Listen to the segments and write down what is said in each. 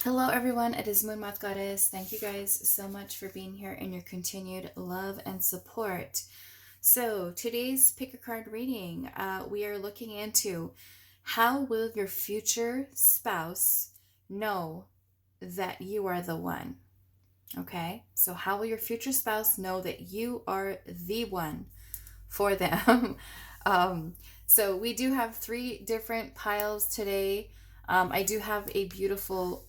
Hello everyone, it is moonmothgoddess. Thank you guys so much for being here and your continued love and support. So today's pick a card reading, we are looking into how will your future spouse know that you are the one? Okay, so how will your future spouse know that you are the one for them? So we do have three different piles today. I do have a beautiful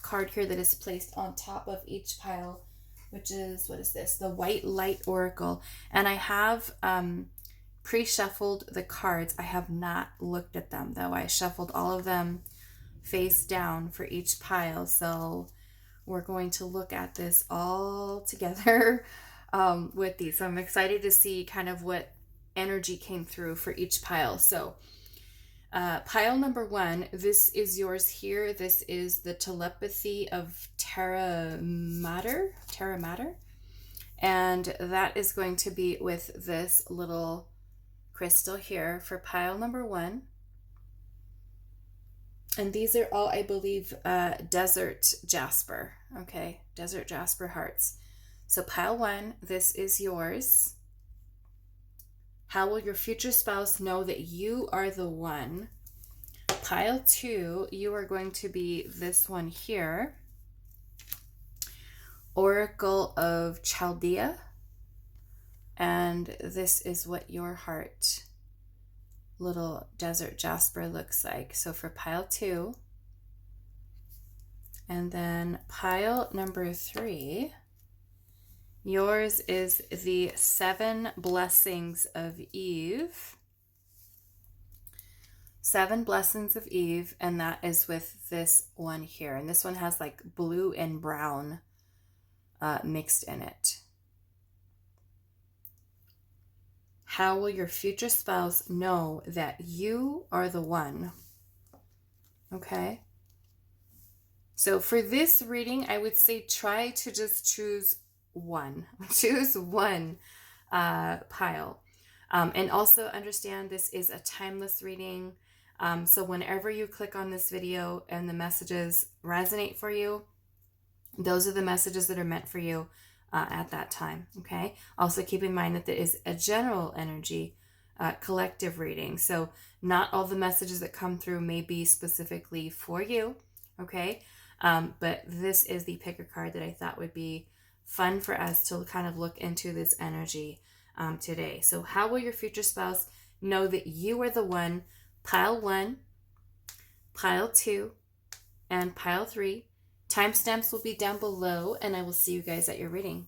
card here that is placed on top of each pile, which is, what is this? The White Light Oracle. And I have pre-shuffled the cards. I have not looked at them though. I shuffled all of them face down for each pile. So we're going to look at this all together with these. So I'm excited to see kind of what energy came through for each pile. So pile number one, this is yours here. This is the telepathy of Terra Mater. And that is going to be with this little crystal here for pile number one. And these are all, I believe, desert jasper. Okay, desert jasper hearts. So pile one, this is yours. How will your future spouse know that you are the one? Pile two, you are going to be this one here. Oracle of Chaldea. And this is what your heart, little desert jasper, looks like. So for pile two. And then pile number three, yours is the 7 Blessings of Eve. 7 Blessings of Eve, and that is with this one here. And this one has like blue and brown mixed in it. How will your future spouse know that you are the one? Okay. So for this reading, I would say try to just choose one. Choose one pile. And also understand this is a timeless reading. So whenever you click on this video and the messages resonate for you, those are the messages that are meant for you at that time. Okay. Also keep in mind that there is a general energy collective reading. So not all the messages that come through may be specifically for you. Okay. But this is the picker card that I thought would be fun for us to kind of look into this energy today. So how will your future spouse know that you are the one? Pile one, pile two, and pile three. Timestamps will be down below, and I will see you guys at your reading.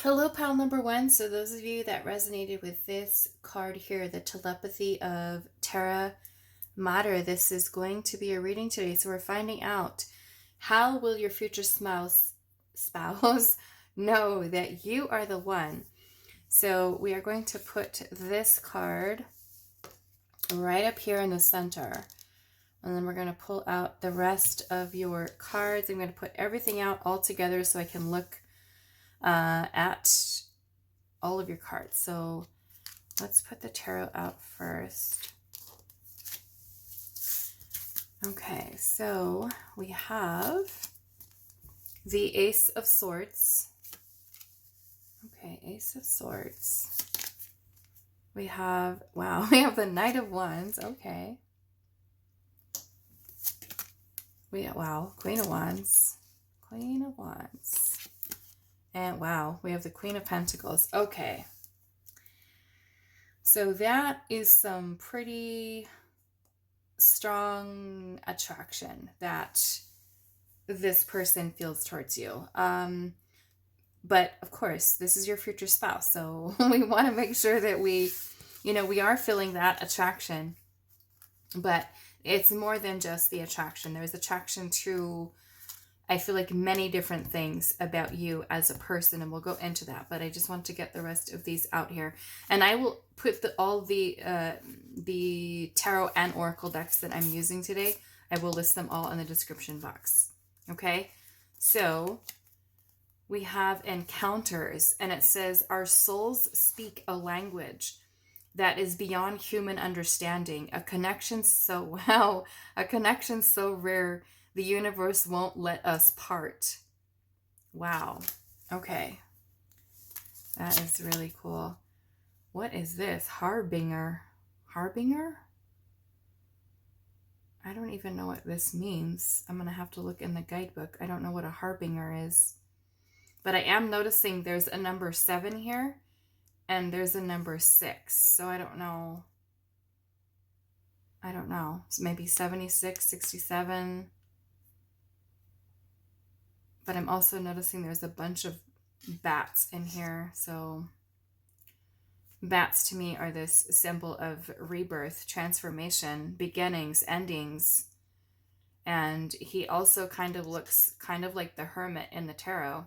Hello, pile number one. So those of you that resonated with this card here, the telepathy of Terra Mater, this is going to be a reading today. So we're finding out, how will your future spouse know that you are the one? So we are going to put this card right up here in the center. And then we're going to pull out the rest of your cards. I'm going to put everything out all together so I can look at all of your cards. So let's put the tarot out first. Okay, so we have the Ace of Swords. Okay, Ace of Swords. We have, wow, we have the Knight of Wands. Okay. Wow, Queen of Wands. Queen of Wands. And wow, we have the Queen of Pentacles. Okay. So that is some pretty strong attraction that this person feels towards you. But of course, this is your future spouse. So we want to make sure that we are feeling that attraction. But it's more than just the attraction. There's attraction to, I feel like, many different things about you as a person, and we'll go into that. But I just want to get the rest of these out here. And I will put all the tarot and oracle decks that I'm using today, I will list them all in the description box. Okay? So we have encounters, and it says, our souls speak a language that is beyond human understanding, a connection so rare The universe won't let us part. Wow. Okay. That is really cool. What is this? Harbinger. Harbinger? I don't even know what this means. I'm going to have to look in the guidebook. I don't know what a harbinger is. But I am noticing there's a number 7 here. And there's a number 6. So I don't know. I don't know. So maybe 76, 67. But I'm also noticing there's a bunch of bats in here. So bats to me are this symbol of rebirth, transformation, beginnings, endings. And he also kind of looks kind of like the hermit in the tarot.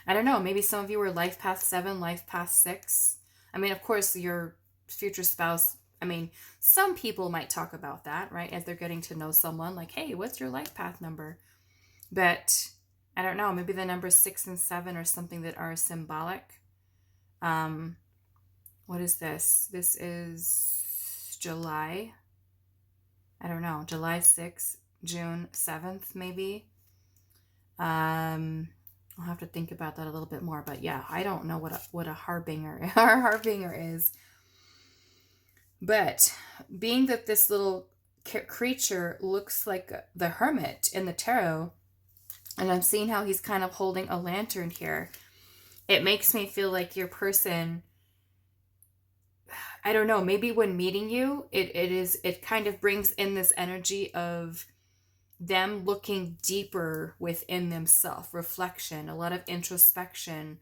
I don't know. Maybe some of you were life path 7, life path 6. I mean, of course, your future spouse, I mean, some people might talk about that, right? As they're getting to know someone, like, hey, what's your life path number? But I don't know. Maybe the numbers 6 and 7 are something that are symbolic. What is this? This is July. I don't know. July 6th, June 7th, maybe. I'll have to think about that a little bit more. But yeah, I don't know what a harbinger harbinger is. But being that this little creature looks like the hermit in the tarot, and I'm seeing how he's kind of holding a lantern here, it makes me feel like your person, I don't know, maybe when meeting you, it kind of brings in this energy of them looking deeper within themselves, reflection, a lot of introspection.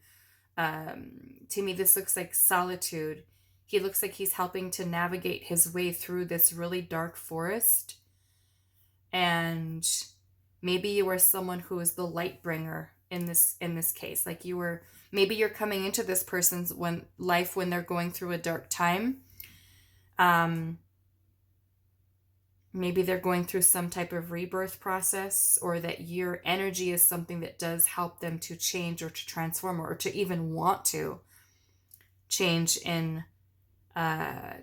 To me, this looks like solitude. He looks like he's helping to navigate his way through this really dark forest. And maybe you are someone who is the light bringer in this case. Like maybe you're coming into this person's life when they're going through a dark time. Maybe they're going through some type of rebirth process, or that your energy is something that does help them to change or to transform, or to even want to change and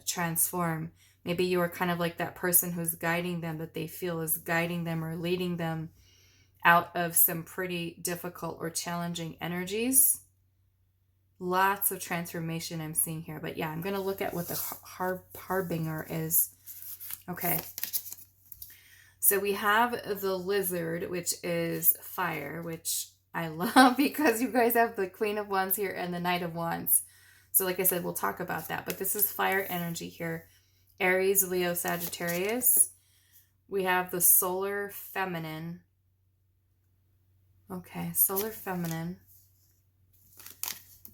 transform. Maybe you are kind of like that person who's guiding them, that they feel is guiding them or leading them out of some pretty difficult or challenging energies. Lots of transformation I'm seeing here. But yeah, I'm going to look at what the harbinger is. Okay. So we have the lizard, which is fire, which I love because you guys have the Queen of Wands here and the Knight of Wands. So like I said, we'll talk about that. But this is fire energy here. Aries, Leo, Sagittarius. We have the solar feminine. Okay, solar feminine.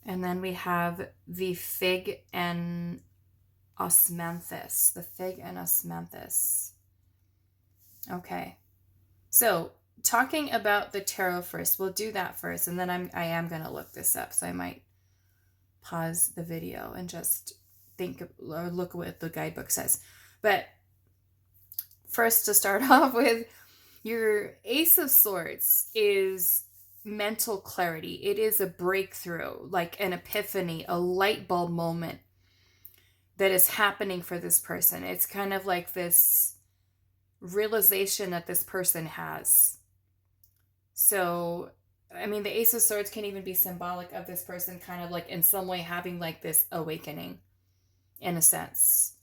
And then we have the fig and osmanthus. The fig and osmanthus. Okay. So talking about the tarot first. We'll do that first. And then I am going to look this up. So I might pause the video and just think or look what the guidebook says. But first, to start off with, your Ace of Swords is mental clarity. It is a breakthrough, like an epiphany, a light bulb moment that is happening for this person. It's kind of like this realization that this person has. So, I mean, the Ace of Swords can even be symbolic of this person kind of like in some way having like this awakening, in a sense.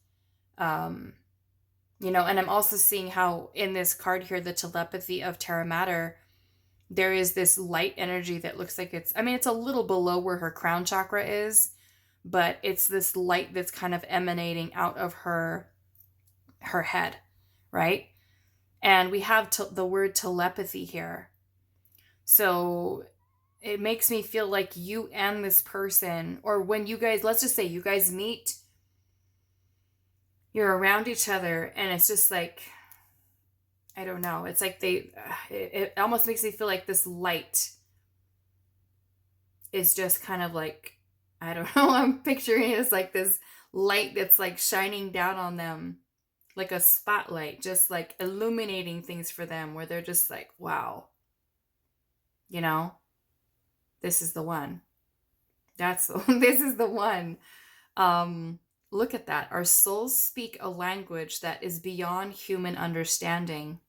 You know, and I'm also seeing how in this card here, the telepathy of Terra Mater, there is this light energy that looks like it's a little below where her crown chakra is, but it's this light that's kind of emanating out of her head, right? And we have the word telepathy here. So it makes me feel like you and this person, or when you guys, let's just say you guys meet, you're around each other, and it's just like, I don't know. It's like it almost makes me feel like this light is just kind of like, I don't know. I'm picturing it as like this light that's like shining down on them, like a spotlight, just like illuminating things for them, where they're just like, wow, you know, this is the one. This is the one. look at that. Our souls speak a language that is beyond human understanding.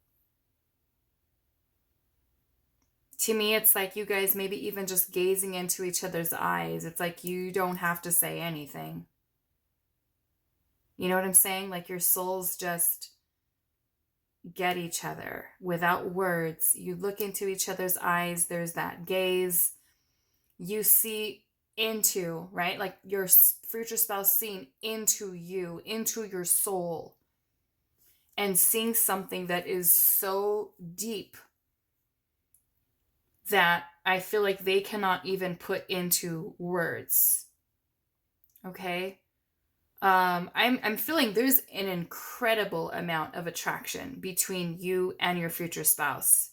To me, it's like you guys maybe even just gazing into each other's eyes. It's like you don't have to say anything. You know what I'm saying? Like your souls just get each other without words. You look into each other's eyes. There's that gaze. You see into, right? Like your future spouse seeing into you, into your soul, and seeing something that is so deep that I feel like they cannot even put into words. Okay? I'm feeling there's an incredible amount of attraction between you and your future spouse.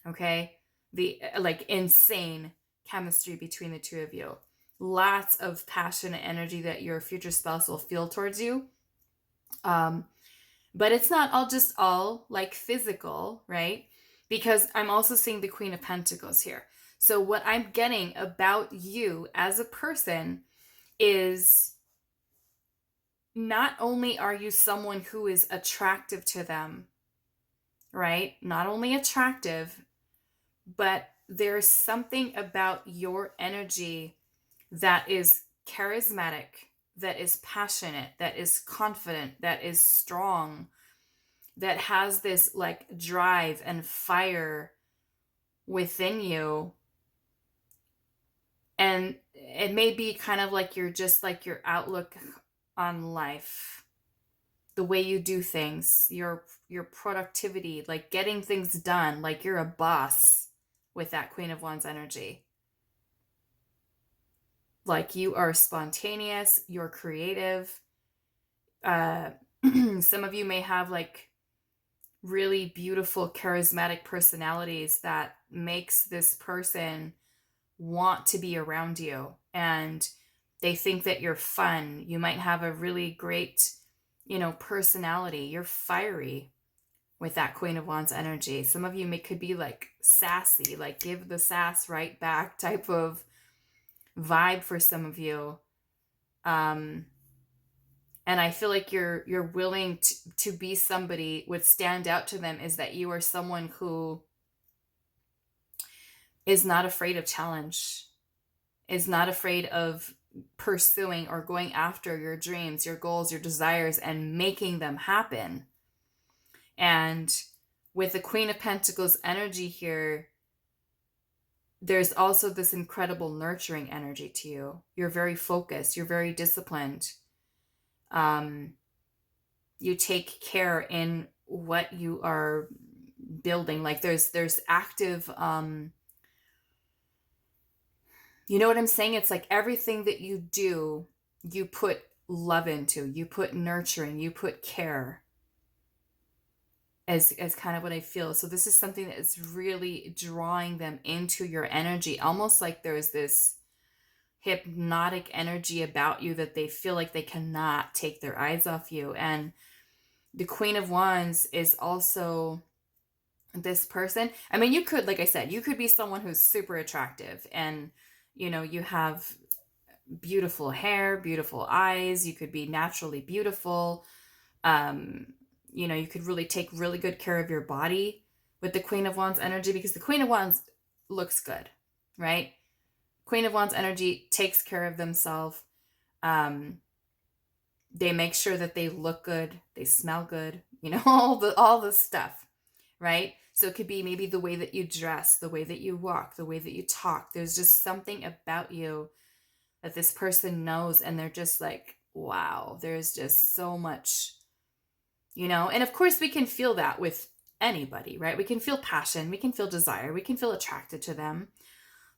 Okay? The like insane chemistry between the two of you. Lots of passion and energy that your future spouse will feel towards you. But it's not all like physical, right? Because I'm also seeing the Queen of Pentacles here. So what I'm getting about you as a person is not only are you someone who is attractive to them, right? Not only attractive, but there's something about your energy that is charismatic, that is passionate, that is confident, that is strong, that has this like drive and fire within you. And it may be kind of like you're just like your outlook on life, the way you do things, your productivity, like getting things done, like you're a boss with that Queen of Wands energy. Like you are spontaneous, you're creative. Some of you may have like really beautiful, charismatic personalities that makes this person want to be around you. And they think that you're fun. You might have a really great, personality. You're fiery with that Queen of Wands energy. Some of you could be like sassy, like give the sass right back type of vibe for some of you. And I feel like you're willing to be somebody. What stand out to them is that you are someone who is not afraid of challenge, is not afraid of pursuing or going after your dreams, your goals, your desires, and making them happen. And with the Queen of Pentacles energy here, there's also this incredible nurturing energy to you. You're very focused. You're very disciplined. You take care in what you are building. Like there's active, you know what I'm saying? It's like everything that you do, you put love into, you put nurturing, you put care as kind of what I feel. So this is something that is really drawing them into your energy, almost like there's this hypnotic energy about you that they feel like they cannot take their eyes off you. And the Queen of Wands is also this person. I mean, you could, like I said, you could be someone who's super attractive and, you have beautiful hair, beautiful eyes. You could be naturally beautiful. You could really take really good care of your body with the Queen of Wands energy, because the Queen of Wands looks good, right? Queen of Wands energy takes care of themselves. They make sure that they look good, they smell good, all the stuff, right? So it could be maybe the way that you dress, the way that you walk, the way that you talk. There's just something about you that this person knows, and they're just like, wow, there's just so much, and of course we can feel that with anybody, right? We can feel passion, we can feel desire, we can feel attracted to them,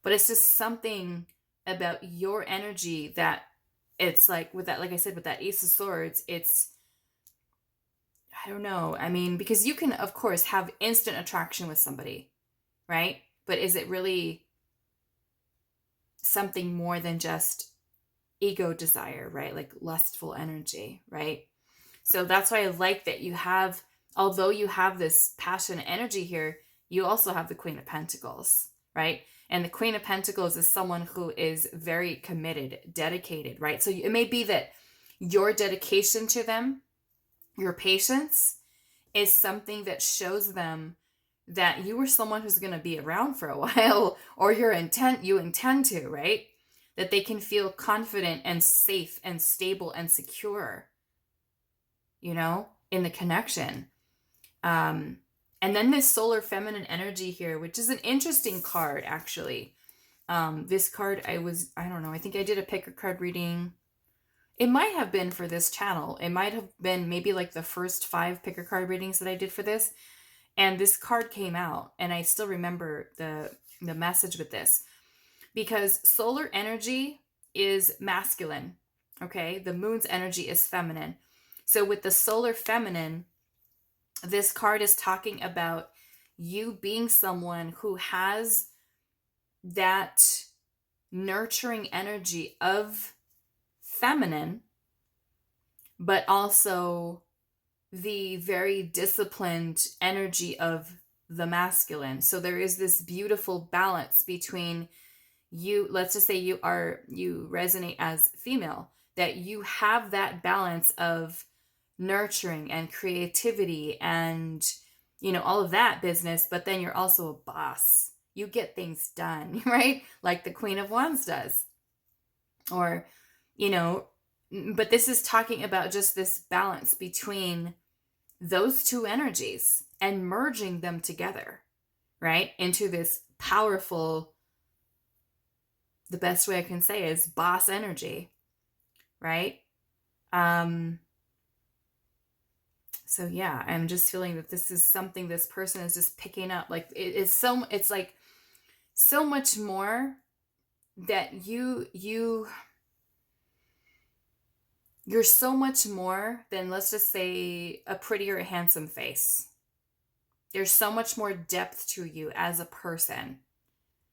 but it's just something about your energy that it's like with that, like I said, with that Ace of Swords, it's, I don't know. I mean, because you can, of course, have instant attraction with somebody, right? But is it really something more than just ego desire, right? Like lustful energy, right? So that's why I like that you have, although you have this passion energy here, you also have the Queen of Pentacles, right? And the Queen of Pentacles is someone who is very committed, dedicated, right? So it may be that Your dedication to them, your patience, is something that shows them that you are someone who's going to be around for a while, or you intend to, right? That they can feel confident and safe and stable and secure, in the connection. And then this solar feminine energy here, which is an interesting card, actually. This card, I don't know, I think I did a picker card reading. It might have been for this channel. It might have been maybe like the first 5 picker card readings that I did for this. And this card came out, and I still remember the message with this, because solar energy is masculine. Okay. The moon's energy is feminine. So with the solar feminine, this card is talking about you being someone who has that nurturing energy of feminine, but also the very disciplined energy of the masculine. So there is this beautiful balance between you. Let's just say you resonate as female, that you have that balance of nurturing and creativity and, all of that business, but then you're also a boss. You get things done, right? Like the Queen of Wands does. Or, but this is talking about just this balance between those two energies and merging them together, right? Into this powerful, the best way I can say is boss energy, right? So yeah, I'm just feeling that this is something this person is just picking up. Like it's like so much more that you're so much more than, let's just say, a pretty or a handsome face. There's so much more depth to you as a person.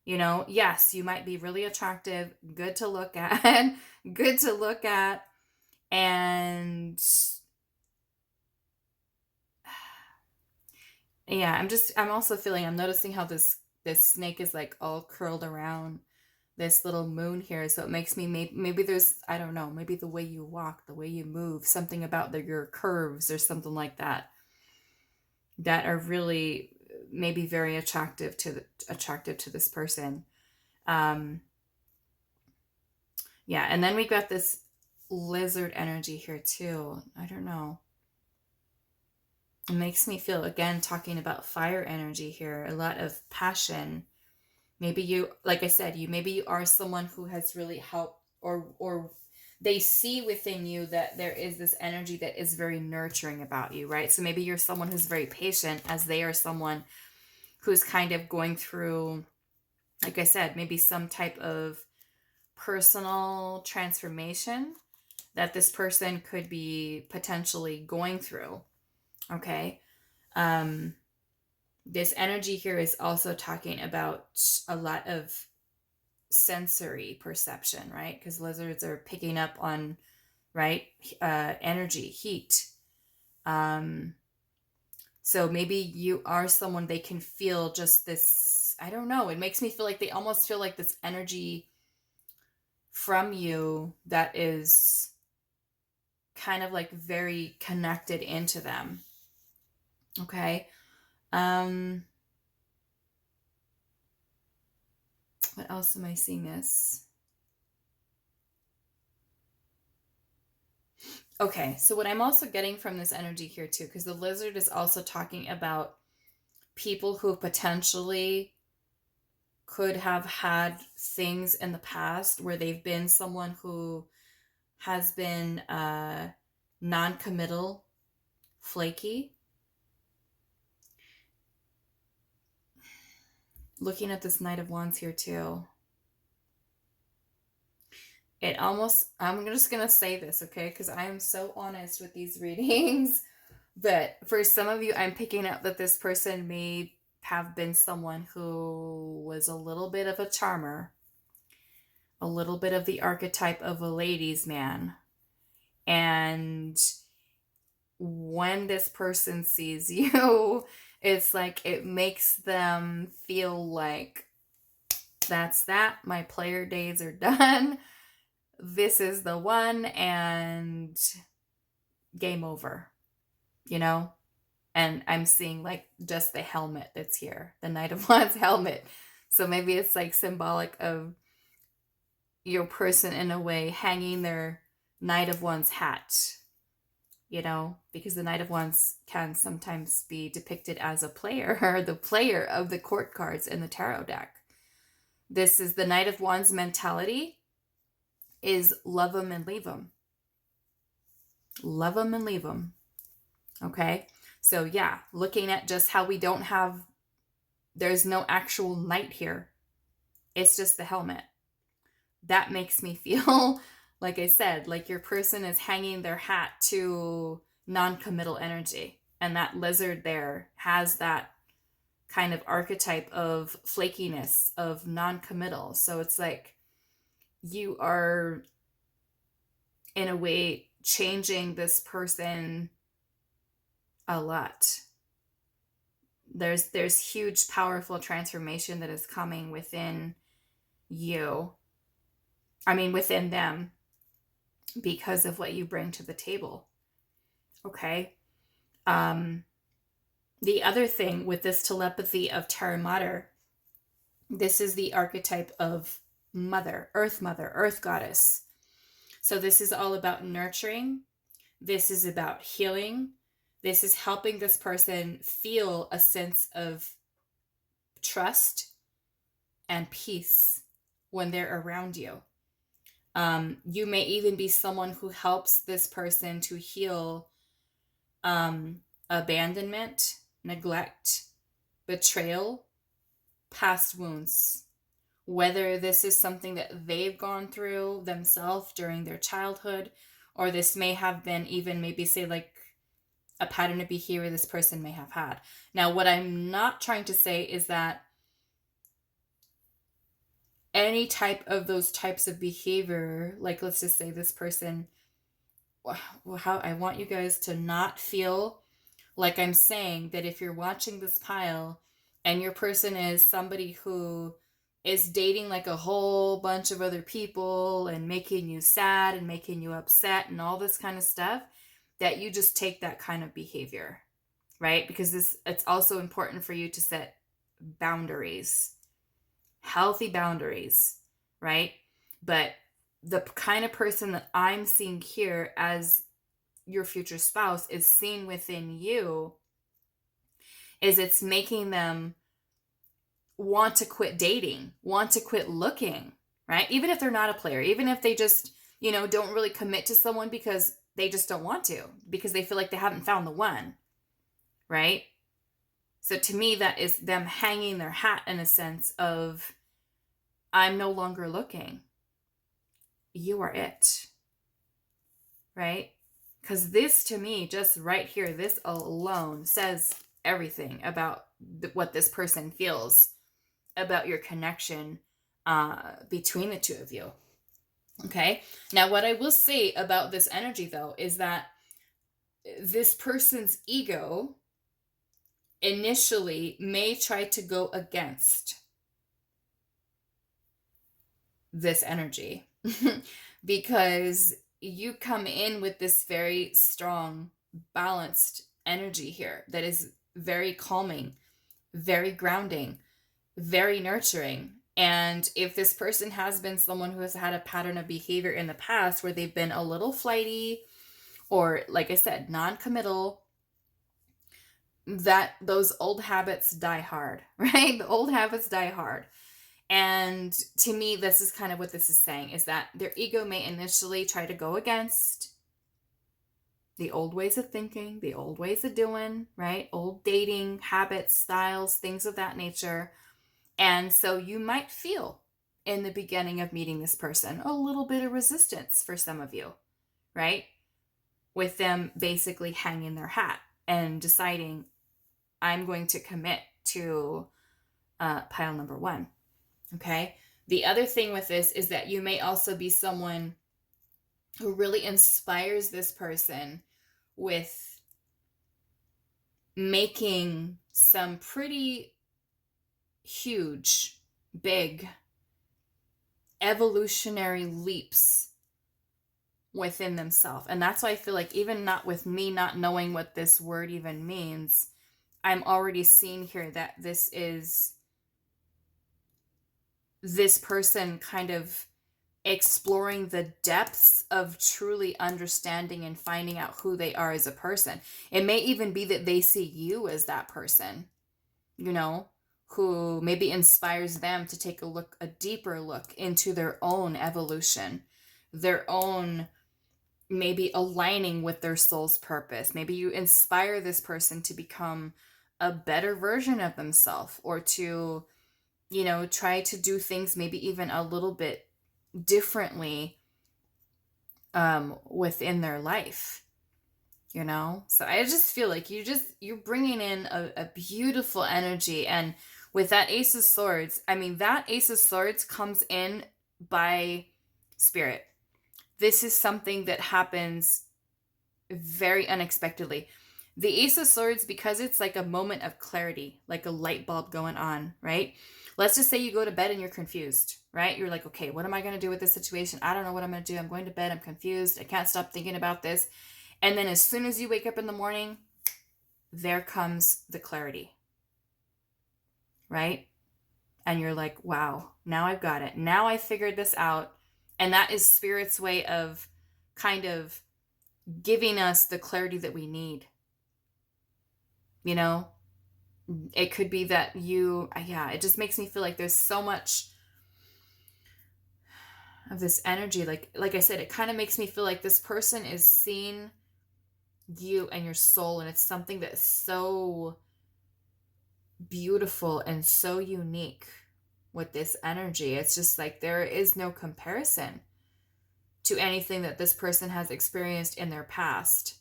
Yes, you might be really attractive, good to look at, and yeah, I'm also feeling, I'm noticing how this snake is like all curled around this little moon here. So it makes me, maybe there's, I don't know, maybe the way you walk, the way you move, something about your curves or something like that are really maybe very attractive to this person. Yeah, and then we got this lizard energy here too. I don't know. It makes me feel, again, talking about fire energy here, a lot of passion. Maybe you, like I said, maybe you are someone who has really helped, or they see within you that there is this energy that is very nurturing about you, right? So maybe you're someone who's very patient, as they are someone who's kind of going through, like I said, maybe some type of personal transformation that this person could be potentially going through. Okay. This energy here is also talking about a lot of sensory perception, right? Because lizards are picking up on, right, energy, heat. So maybe you are someone they can feel just this, I don't know, it makes me feel like they almost feel like this energy from you that is kind of like very connected into them. Okay. What else am I seeing this? Okay, so what I'm also getting from this energy here too, because the lizard is also talking about people who potentially could have had things in the past where they've been someone who has been non-committal, flaky. Looking at this Knight of Wands here too. I'm just going to say this, okay? Because I am so honest with these readings. But for some of you, I'm picking up that this person may have been someone who was a little bit of a charmer, a little bit of the archetype of a ladies' man. And when this person sees you, it's like it makes them feel like, that's that. My player days are done. this is the one and game over, you know? And I'm seeing like just the helmet that's here, the Knight of Wands helmet. So maybe it's like symbolic of your person in a way hanging their Knight of Wands hat, you know, because the Knight of Wands can sometimes be depicted as a player, or the player of the court cards in the tarot deck. This is the Knight of Wands mentality is love them and leave them. Love them and leave them. Okay. So yeah, looking at just how we don't have, there's no actual knight here. It's just the helmet. That makes me feel, like I said, like your person is hanging their hat to non-committal energy. And that lizard there has that kind of archetype of flakiness, of non-committal. So it's like you are, in a way, changing this person a lot. There's huge, powerful transformation that is coming within you. I mean, within them, because of what you bring to the table. Okay. The other thing with this telepathy of Terra Mater, this is the archetype of mother, earth goddess. So this is all about nurturing. This is about healing. This is helping this person feel a sense of trust and peace when they're around you. You may even be someone who helps this person to heal abandonment, neglect, betrayal, past wounds. Whether this is something that they've gone through themselves during their childhood, or this may have been even maybe say like a pattern of behavior this person may have had. Now, what I'm not trying to say is that any type of those types of behavior, like let's just say this person, how I want you guys to not feel like I'm saying that if you're watching this pile and your person is somebody who is dating like a whole bunch of other people and making you sad and making you upset and all this kind of stuff, that you just take that kind of behavior, right? Because it's also important for you to set boundaries, healthy boundaries, right? But the kind of person that I'm seeing here as your future spouse is seen within you is it's making them want to quit dating, want to quit looking, right? Even if they're not a player, even if they just, don't really commit to someone because they just don't want to, because they feel like they haven't found the one, right? So to me, that is them hanging their hat in a sense of, I'm no longer looking. You are it, right? Because this to me, just right here, this alone says everything about what this person feels about your connection between the two of you. Okay. Now, what I will say about this energy, though, is that this person's ego initially may try to go against this energy because you come in with this very strong, balanced energy here that is very calming, very grounding, very nurturing. And if this person has been someone who has had a pattern of behavior in the past where they've been a little flighty or, like I said, non-committal, that those old habits die hard, right? The old habits die hard. And to me, this is kind of what this is saying, is that their ego may initially try to go against the old ways of thinking, the old ways of doing, right? Old dating habits, styles, things of that nature. And so you might feel in the beginning of meeting this person a little bit of resistance for some of you, right? With them basically hanging their hat and deciding, I'm going to commit to pile number one. Okay. The other thing with this is that you may also be someone who really inspires this person with making some pretty huge, big evolutionary leaps within themselves. And that's why I feel like even not with me not knowing what this word even means, I'm already seeing here that this is this person kind of exploring the depths of truly understanding and finding out who they are as a person. It may even be that they see you as that person, you know, who maybe inspires them to take a deeper look into their own evolution, their own maybe aligning with their soul's purpose. Maybe you inspire this person to become a better version of themselves, or to, you know, try to do things maybe even a little bit differently within their life, you know. So I just feel like you're bringing in a beautiful energy. And with that Ace of Swords, I mean, that Ace of Swords comes in by spirit. This is something that happens very unexpectedly. The Ace of Swords, because it's like a moment of clarity, like a light bulb going on, right? Let's just say you go to bed and you're confused, right? You're like, okay, what am I going to do with this situation? I don't know what I'm going to do. I'm going to bed. I'm confused. I can't stop thinking about this. And then as soon as you wake up in the morning, there comes the clarity, right? And you're like, wow, now I've got it. Now I figured this out. And that is Spirit's way of kind of giving us the clarity that we need. You know, it could be that it just makes me feel like there's so much of this energy. Like I said, it kind of makes me feel like this person is seeing you and your soul, and it's something that is so beautiful and so unique with this energy. It's just like there is no comparison to anything that this person has experienced in their past.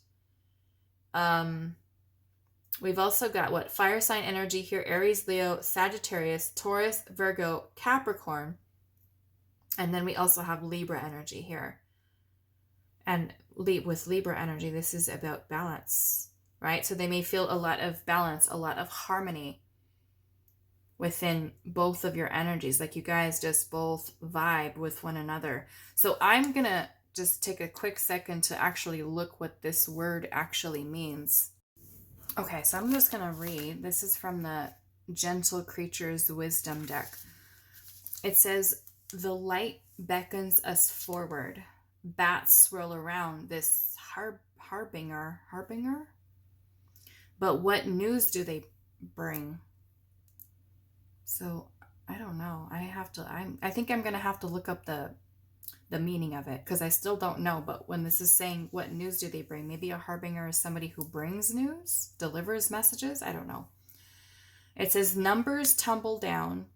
We've also got fire sign energy here: Aries, Leo, Sagittarius, Taurus, Virgo, Capricorn. And then we also have Libra energy here. And with Libra energy, this is about balance, right? So they may feel a lot of balance, a lot of harmony within both of your energies. Like you guys just both vibe with one another. So I'm going to just take a quick second to actually look what this word actually means. Okay, so I'm just going to read. This is from the Gentle Creatures Wisdom deck. It says, "The light beckons us forward. Bats swirl around this harbinger. But what news do they bring?" So I don't know. I think I'm going to have to look up the meaning of it, because I still don't know. But when this is saying what news do they bring, maybe a harbinger is somebody who brings news, delivers messages. I don't know. It says numbers tumble down.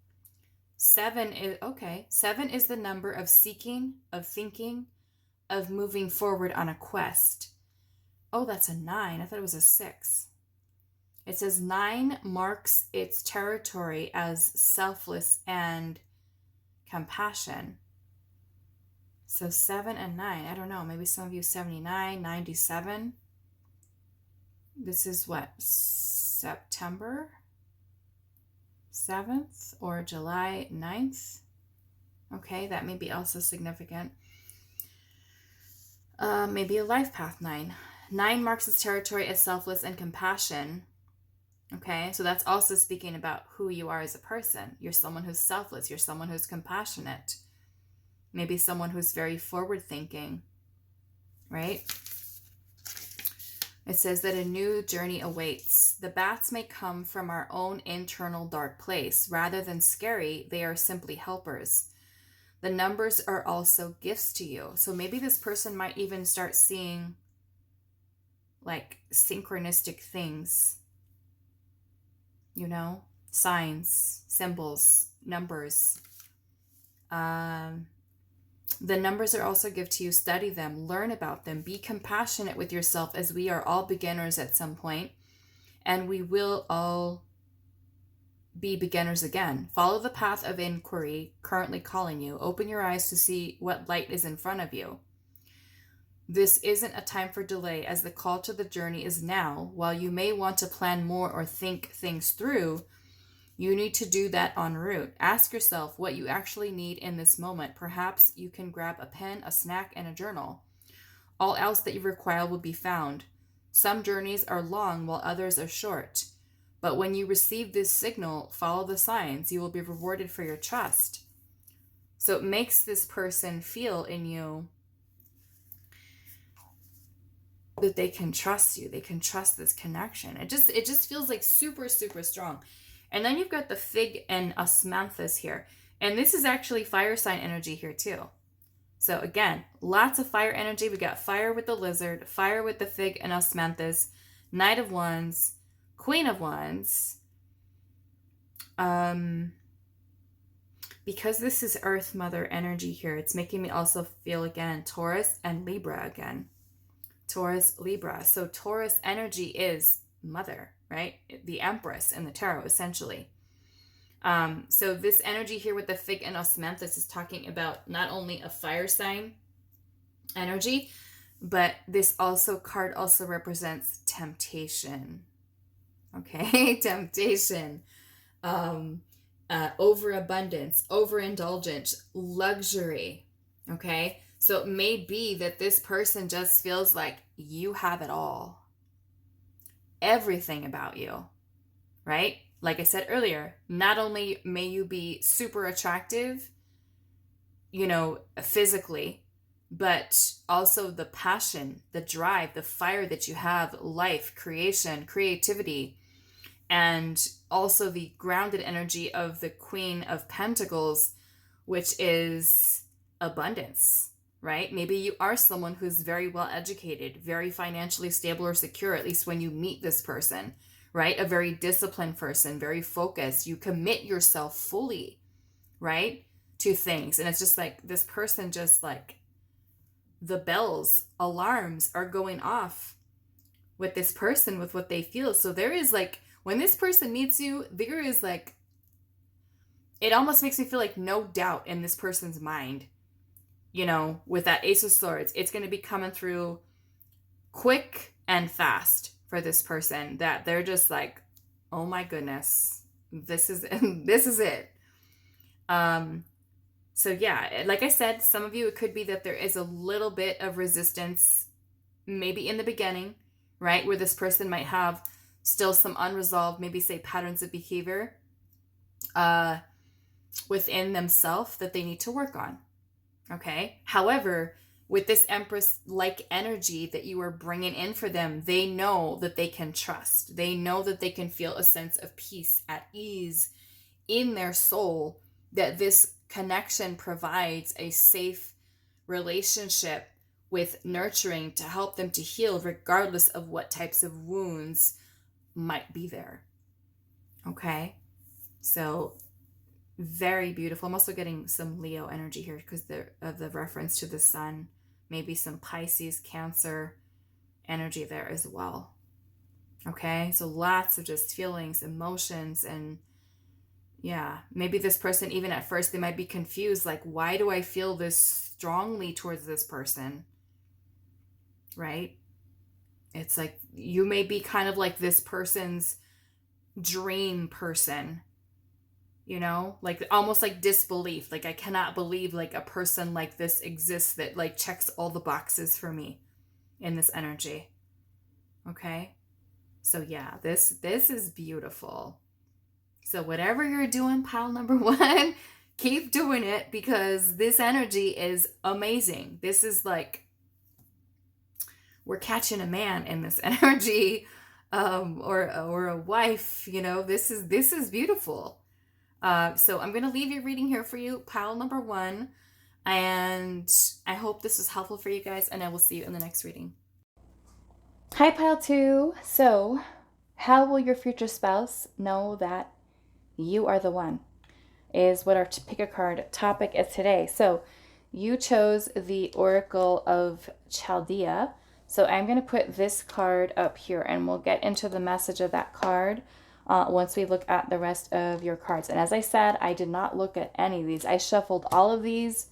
7 is the number of seeking, of thinking, of moving forward on a quest. Oh, that's a 9. I thought it was a 6. It says 9 marks its territory as selfless and compassion. So 7 and 9, I don't know, maybe some of you 79, 97. This is what, September 7th or July 9th? Okay, that may be also significant. Maybe a life path 9. 9 marks its territory as selfless and compassion. Okay, so that's also speaking about who you are as a person. You're someone who's selfless. You're someone who's compassionate. Maybe someone who's very forward thinking, right? It says that a new journey awaits. The bats may come from our own internal dark place. Rather than scary, they are simply helpers. The numbers are also gifts to you. So maybe this person might even start seeing like synchronistic things, you know, signs, symbols, numbers. The numbers are also a gift to you. Study them, learn about them, be compassionate with yourself, as we are all beginners at some point, and we will all be beginners again. Follow the path of inquiry currently calling you. Open your eyes to see what light is in front of you. This isn't a time for delay, as the call to the journey is now. While you may want to plan more or think things through, you need to do that en route. Ask yourself what you actually need in this moment. Perhaps you can grab a pen, a snack, and a journal. All else that you require will be found. Some journeys are long while others are short. But when you receive this signal, follow the signs. You will be rewarded for your trust. So it makes this person feel in you that they can trust you. They can trust this connection. It just feels like super, super strong. And then you've got the fig and osmanthus here. And this is actually fire sign energy here too. So again, lots of fire energy. We got fire with the lizard, fire with the fig and osmanthus, Knight of Wands, Queen of Wands. Because this is Earth Mother energy here, it's making me also feel again Taurus and Libra again. Taurus, Libra. So Taurus energy is mother, right? The Empress in the tarot, essentially. So this energy here with the fig and osmanthus is talking about not only a fire sign energy, but this card also represents temptation. Okay, temptation, overabundance, overindulgence, luxury. Okay, so it may be that this person just feels like you have it all, everything about you, right? Like I said earlier, not only may you be super attractive, physically, but also the passion, the drive, the fire that you have, life, creation, creativity, and also the grounded energy of the Queen of Pentacles, which is abundance, right? Maybe you are someone who's very well educated, very financially stable or secure, at least when you meet this person, right? A very disciplined person, very focused. You commit yourself fully, right, to things. And it's just like this person, just like the bells, alarms are going off with this person, with what they feel. So there is like, when this person meets you, there is like, it almost makes me feel like no doubt in this person's mind, with that Ace of Swords. It's going to be coming through quick and fast for this person, that they're just like, oh my goodness, this is it. So yeah, like I said, some of you, it could be that there is a little bit of resistance, maybe in the beginning, right? Where this person might have still some unresolved, maybe say patterns of behavior within themselves that they need to work on. Okay. However, with this Empress-like energy that you are bringing in for them, they know that they can trust. They know that they can feel a sense of peace, at ease in their soul, that this connection provides a safe relationship with nurturing to help them to heal, regardless of what types of wounds might be there. Okay. So very beautiful. I'm also getting some Leo energy here because of the reference to the sun. Maybe some Pisces, Cancer energy there as well. Okay, so lots of just feelings, emotions, and yeah, maybe this person, even at first, they might be confused, like, why do I feel this strongly towards this person? Right? It's like you may be kind of like this person's dream person, like almost like disbelief. Like, I cannot believe like a person like this exists that like checks all the boxes for me in this energy. Okay. So yeah, this is beautiful. So whatever you're doing, pile number one, keep doing it, because this energy is amazing. This is like, we're catching a man in this energy, or a wife, this is beautiful. So I'm going to leave your reading here for you, pile number one. And I hope this was helpful for you guys, and I will see you in the next reading. Hi, pile two. So how will your future spouse know that you are the one? Is what our pick a card topic is today. So you chose the Oracle of Chaldea. So I'm going to put this card up here, and we'll get into the message of that card once we look at the rest of your cards. And as I said, I did not look at any of these. I shuffled all of these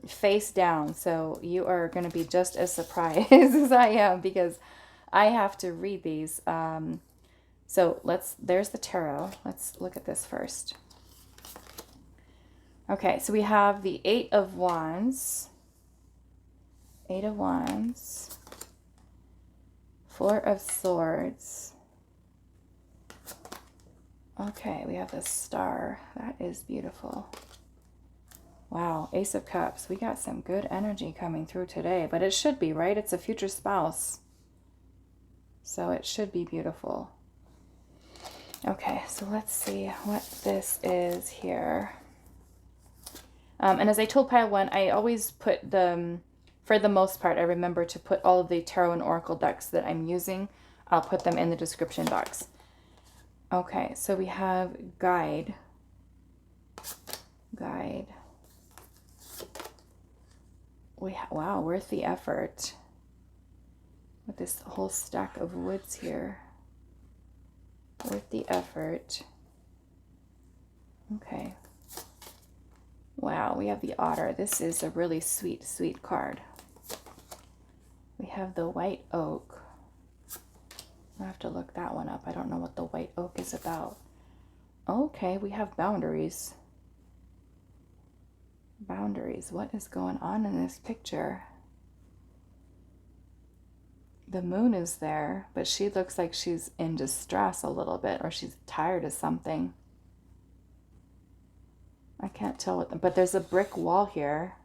face down. So you are going to be just as surprised as I am, because I have to read these. So there's the tarot. Let's look at this first. Okay, so we have the Eight of Wands, Eight of Wands, Four of Swords. Okay, we have the Star. That is beautiful. Wow, Ace of Cups. We got some good energy coming through today, but it should be, right? It's a future spouse. So it should be beautiful. Okay, so let's see what this is here. And as I told Pile 1, I always put for the most part, I remember to put all of the tarot and oracle decks that I'm using. I'll put them in the description box. Okay, so we have Guide. Guide. Wow, worth the effort. With this whole stack of woods here. Worth the effort. Okay. Wow, we have the Otter. This is a really sweet, sweet card. We have the White Oak. I'll have to look that one up. I don't know what the White Oak is about. Okay, we have boundaries. Boundaries. What is going on in this picture? The moon is there, but she looks like she's in distress a little bit, or she's tired of something. I can't tell what, but there's a brick wall here.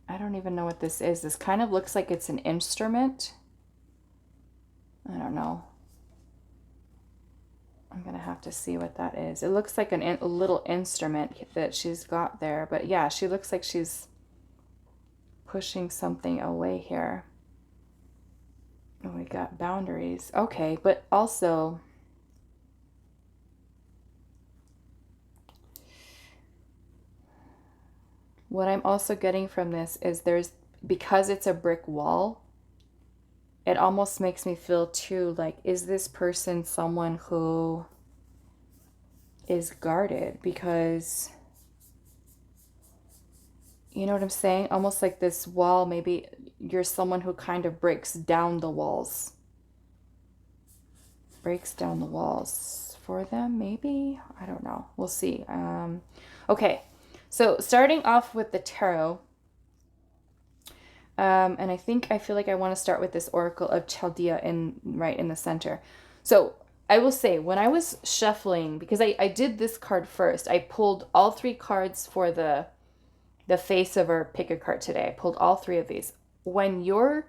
I don't even know what this is. This kind of looks like it's an instrument. I don't know. I'm going to have to see what that is. It looks like a little instrument that she's got there. But yeah, she looks like she's pushing something away here. Oh, we got boundaries. Okay, but also what I'm also getting from this is because it's a brick wall, it almost makes me feel too like, is this person someone who is guarded? Because, you know what I'm saying? Almost like this wall, maybe you're someone who kind of breaks down the walls. Breaks down the walls for them, maybe? I don't know. We'll see. Okay, so starting off with the tarot. And I feel like I want to start with this Oracle of Chaldea right in the center. So I will say, when I was shuffling, because I did this card first, I pulled all three cards for the face of our pick a card today. I pulled all three of these. When your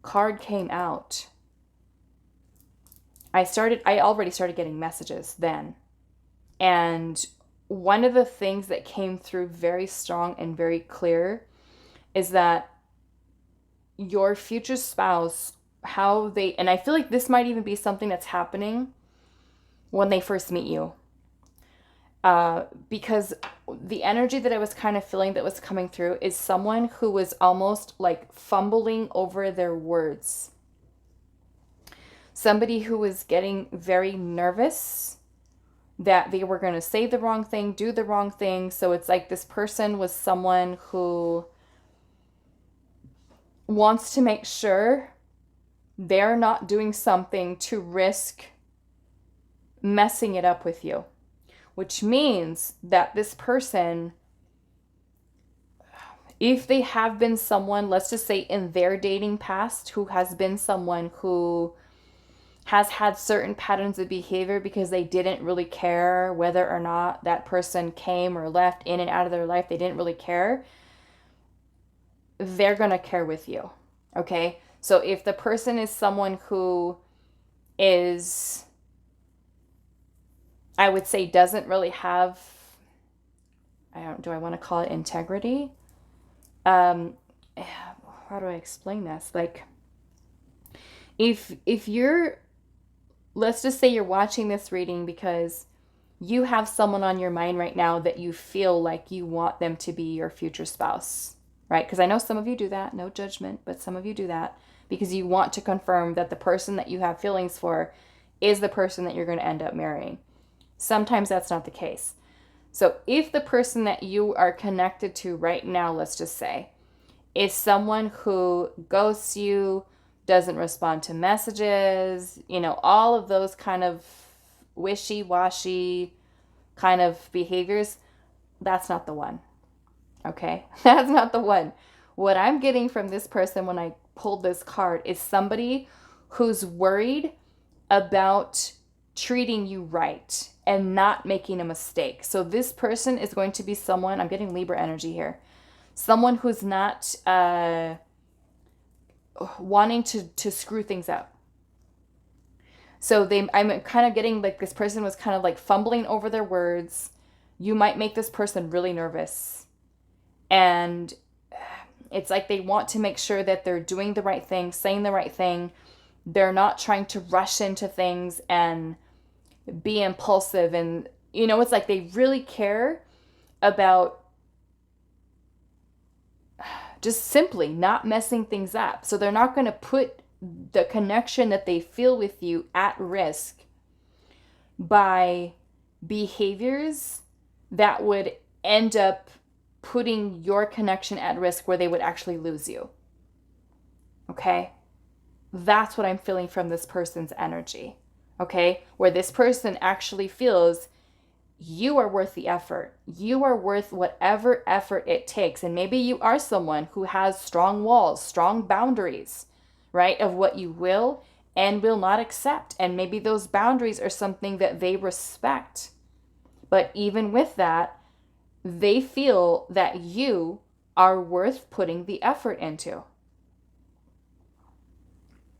card came out, I already started getting messages then. And one of the things that came through very strong and very clear is that your future spouse, and I feel like this might even be something that's happening when they first meet you. Because the energy that I was kind of feeling that was coming through is someone who was almost like fumbling over their words. Somebody who was getting very nervous that they were going to say the wrong thing, do the wrong thing. So it's like this person was someone who wants to make sure they're not doing something to risk messing it up with you. Which means that this person, if they have been someone, let's just say in their dating past, who has been someone who has had certain patterns of behavior because they didn't really care whether or not that person came or left in and out of their life, they didn't really care, they're going to care with you. Okay? So if the person is someone who is, I would say, doesn't really have, do I want to call it integrity? How do I explain this? Like, if you're, let's just say you're watching this reading because you have someone on your mind right now that you feel like you want them to be your future spouse, right? Because I know some of you do that, no judgment, but some of you do that because you want to confirm that the person that you have feelings for is the person that you're going to end up marrying. Sometimes that's not the case. So if the person that you are connected to right now, let's just say, is someone who ghosts you, doesn't respond to messages, all of those kind of wishy-washy kind of behaviors, that's not the one. Okay, that's not the one. What I'm getting from this person when I pulled this card is somebody who's worried about treating you right and not making a mistake. So this person is going to be someone, I'm getting Libra energy here, someone who's not wanting to screw things up. So I'm kind of getting like this person was kind of like fumbling over their words. You might make this person really nervous. And it's like they want to make sure that they're doing the right thing, saying the right thing. They're not trying to rush into things and be impulsive. And, you know, it's like they really care about just simply not messing things up. So they're not going to put the connection that they feel with you at risk by behaviors that would end up putting your connection at risk where they would actually lose you. Okay? That's what I'm feeling from this person's energy. Okay? Where this person actually feels you are worth the effort. You are worth whatever effort it takes. And maybe you are someone who has strong walls, strong boundaries, right? Of what you will and will not accept. And maybe those boundaries are something that they respect. But even with that, they feel that you are worth putting the effort into.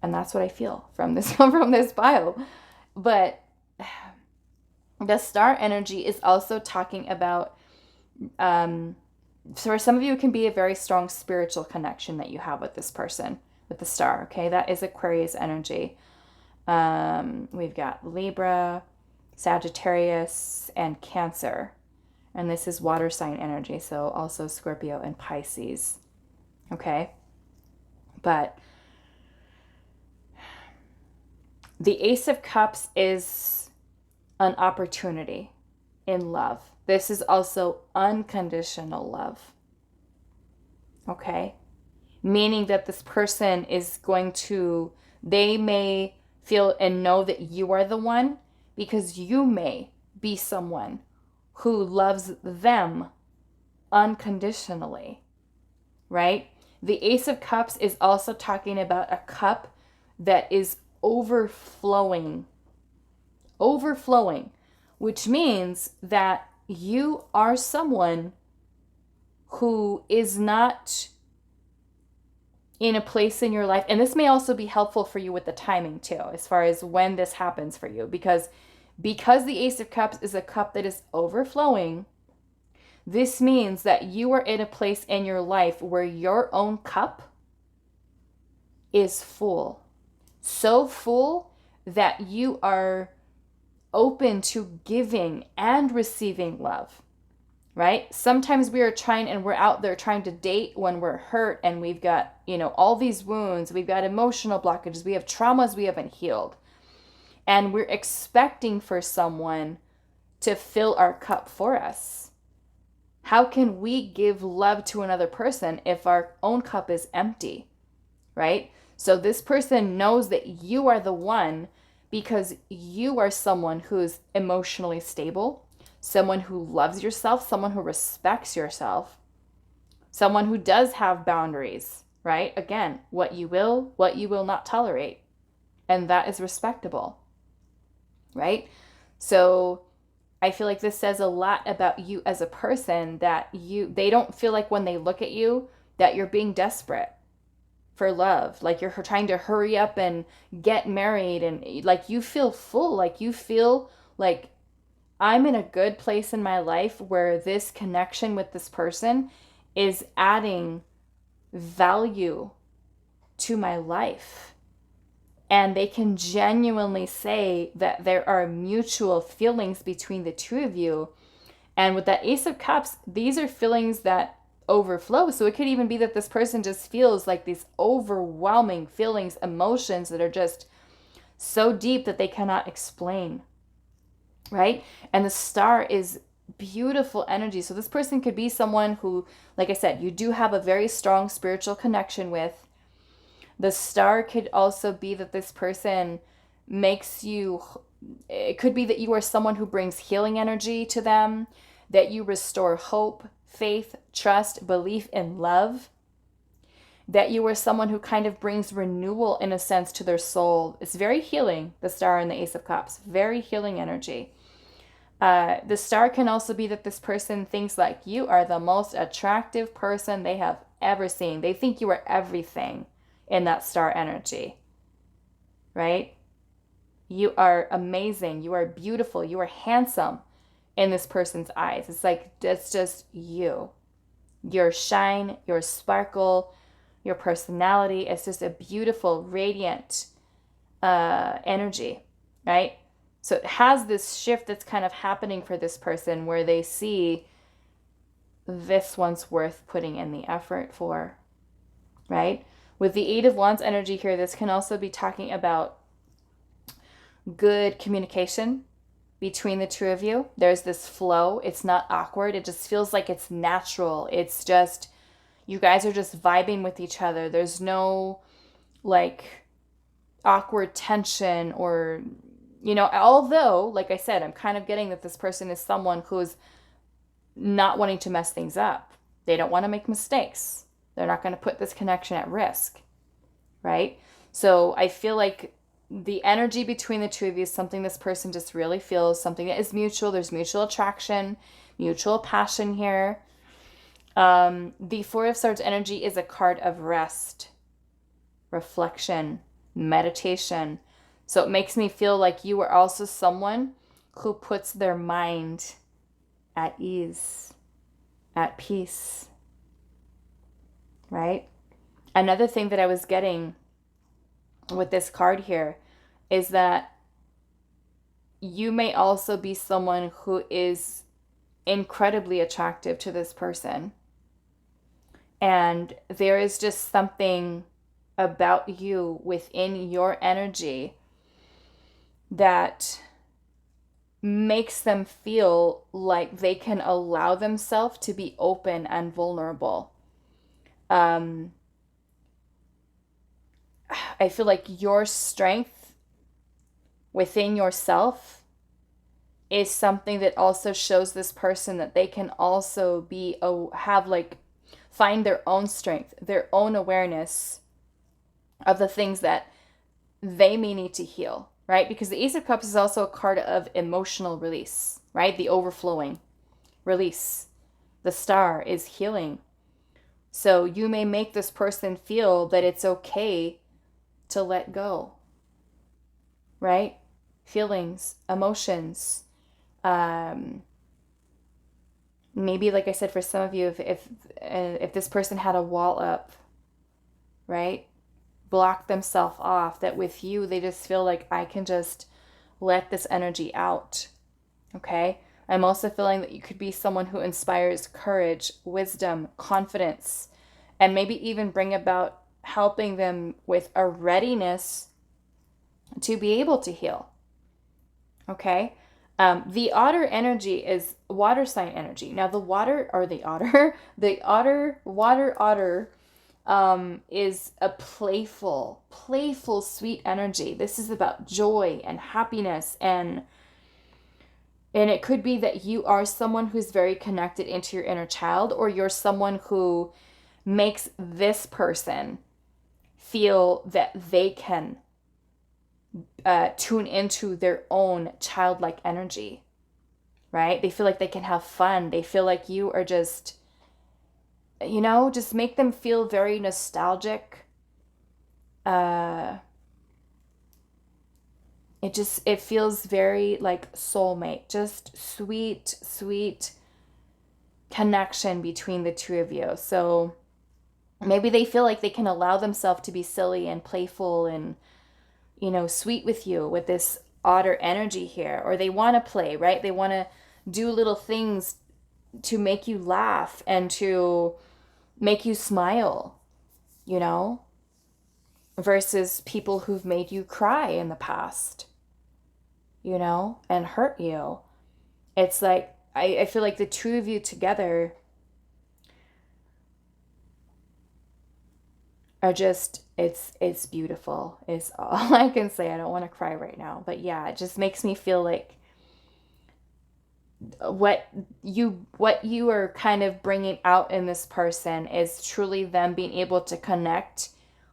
And that's what I feel from this pile. But the star energy is also talking about, so for some of you, it can be a very strong spiritual connection that you have with this person, with the star, okay? That is Aquarius energy. We've got Libra, Sagittarius, and Cancer. And this is water sign energy, so also Scorpio and Pisces. Okay? But the Ace of Cups is an opportunity in love. This is also unconditional love. Okay? Meaning that this person is going to, they may feel and know that you are the one because you may be someone who loves them unconditionally, right? The Ace of Cups is also talking about a cup that is overflowing, which means that you are someone who is not in a place in your life, and this may also be helpful for you with the timing too, as far as when this happens for you, because the Ace of Cups is a cup that is overflowing. This means that you are in a place in your life where your own cup is full. So full that you are open to giving and receiving love, right? Sometimes we are we're out there trying to date when we're hurt and we've got, all these wounds, we've got emotional blockages, we have traumas we haven't healed. And we're expecting for someone to fill our cup for us. How can we give love to another person if our own cup is empty, right? So this person knows that you are the one because you are someone who's emotionally stable, someone who loves yourself, someone who respects yourself, someone who does have boundaries, right? Again, what you will not tolerate. And that is respectable. Right? So I feel like this says a lot about you as a person, that they don't feel like when they look at you that you're being desperate for love, like you're trying to hurry up and get married, and like you feel full, like you feel like I'm in a good place in my life where this connection with this person is adding value to my life. And they can genuinely say that there are mutual feelings between the two of you. And with that Ace of Cups, these are feelings that overflow. So it could even be that this person just feels like these overwhelming feelings, emotions that are just so deep that they cannot explain, right? And the star is beautiful energy. So this person could be someone who, like I said, you do have a very strong spiritual connection with. The star could also be that this person it could be that you are someone who brings healing energy to them, that you restore hope, faith, trust, belief in love. That you are someone who kind of brings renewal in a sense to their soul. It's very healing, the Star and the Ace of Cups. Very healing energy. The Star can also be that this person thinks like you are the most attractive person they have ever seen. They think you are everything in that Star energy, right? You are amazing. You are beautiful. You are handsome in this person's eyes. It's like, it's just you. Your shine, your sparkle, your personality. It's just a beautiful, radiant energy, right? So it has this shift that's kind of happening for this person where they see this one's worth putting in the effort for, right? With the Eight of Wands energy here, this can also be talking about good communication between the two of you. There's this flow. It's not awkward. It just feels like it's natural. It's just, you guys are just vibing with each other. There's no like awkward tension or, you know, although, like I said, I'm kind of getting that this person is someone who's not wanting to mess things up. They don't want to make mistakes. They're not going to put this connection at risk, right? So I feel like the energy between the two of you is something this person just really feels, something that is mutual. There's mutual attraction, mutual passion here. The Four of Swords energy is a card of rest, reflection, meditation. So it makes me feel like you are also someone who puts their mind at ease, at peace, right? Another thing that I was getting with this card here is that you may also be someone who is incredibly attractive to this person. And there is just something about you within your energy that makes them feel like they can allow themselves to be open and vulnerable. I feel like your strength within yourself is something that also shows this person that they can also be, find their own strength, their own awareness of the things that they may need to heal, right? Because the Ace of Cups is also a card of emotional release, right? The overflowing release. The Star is healing. So you may make this person feel that it's okay to let go, right? Feelings, emotions. Maybe, like I said, for some of you, if this person had a wall up, right? Block themselves off, that with you, they just feel like I can just let this energy out, okay? I'm also feeling that you could be someone who inspires courage, wisdom, confidence, and maybe even bring about helping them with a readiness to be able to heal, okay? The otter energy is water sign energy. Now the water otter is a playful, sweet energy. This is about joy and happiness, and it could be that you are someone who's very connected into your inner child, or you're someone who makes this person feel that they can tune into their own childlike energy, right? They feel like they can have fun. They feel like you are just, just make them feel very nostalgic. It feels very like soulmate, just sweet connection between the two of you. So maybe they feel like they can allow themselves to be silly and playful and, sweet with you with this otter energy here, or they want to play, right? They want to do little things to make you laugh and to make you smile, versus people who've made you cry in the past, and hurt you. It's like, I feel like the two of you together are just, it's beautiful, is all I can say. I don't want to cry right now, but yeah, it just makes me feel like what you are kind of bringing out in this person is truly them being able to connect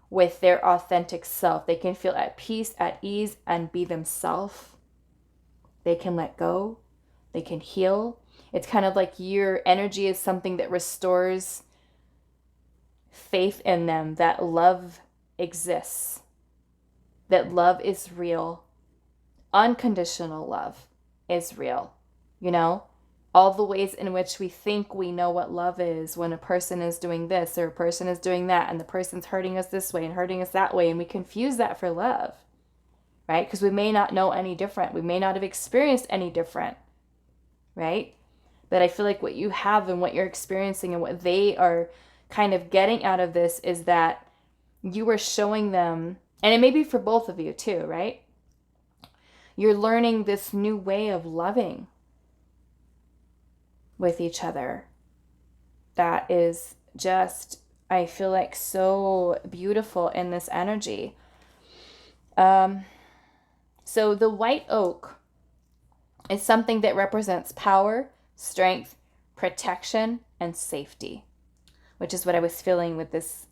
with their authentic self. They can feel at peace, at ease, and be themselves. They can let go. They can heal. It's kind of like your energy is something that restores faith in them, that love exists, that love is real. Unconditional love is real. You know, all the ways in which we think we know what love is when a person is doing this or a person is doing that, and the person's hurting us this way and hurting us that way, and we confuse that for love, right? Because we may not know any different. We may not have experienced any different, right? But I feel like what you have and what you're experiencing and what they are kind of getting out of this is that you are showing them, and it may be for both of you too, right? You're learning this new way of loving with each other that is just, I feel like, so beautiful in this energy. So the white oak is something that represents power, strength, protection, and safety, which is what I was feeling with this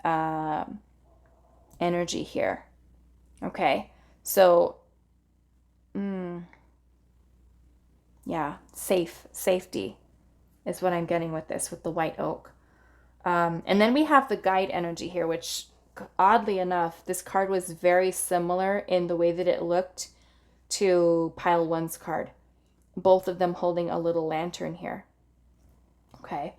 energy here. Okay, so yeah, safety is what I'm getting with this, with the white oak. And then we have the guide energy here, which oddly enough, this card was very similar in the way that it looked to pile one's card. Both of them holding a little lantern here. Okay,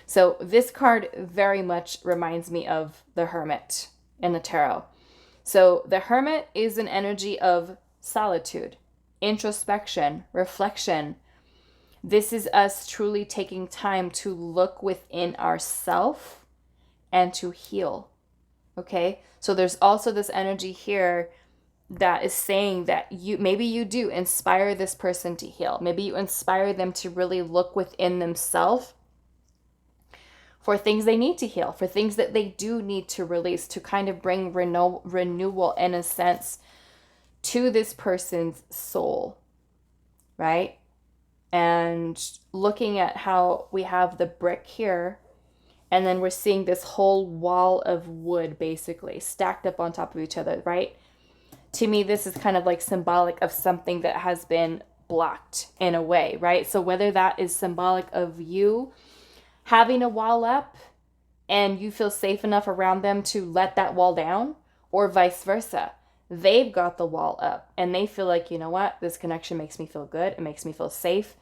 so this card very much reminds me of the Hermit in the tarot. So the Hermit is an energy of solitude, introspection, reflection. This is us truly taking time to look within ourselves and to heal. Okay, so there's also this energy here that is saying that maybe you do inspire this person to heal. Maybe you inspire them to really look within themselves for things they need to heal, for things that they do need to release, to kind of bring renewal in a sense to this person's soul, right? And looking at how we have the brick here, and then we're seeing this whole wall of wood basically stacked up on top of each other, right? To me, this is kind of like symbolic of something that has been blocked in a way, right? So whether that is symbolic of you having a wall up and you feel safe enough around them to let that wall down, or vice versa. They've got the wall up and they feel like, you know what, this connection makes me feel good. It makes me feel safe.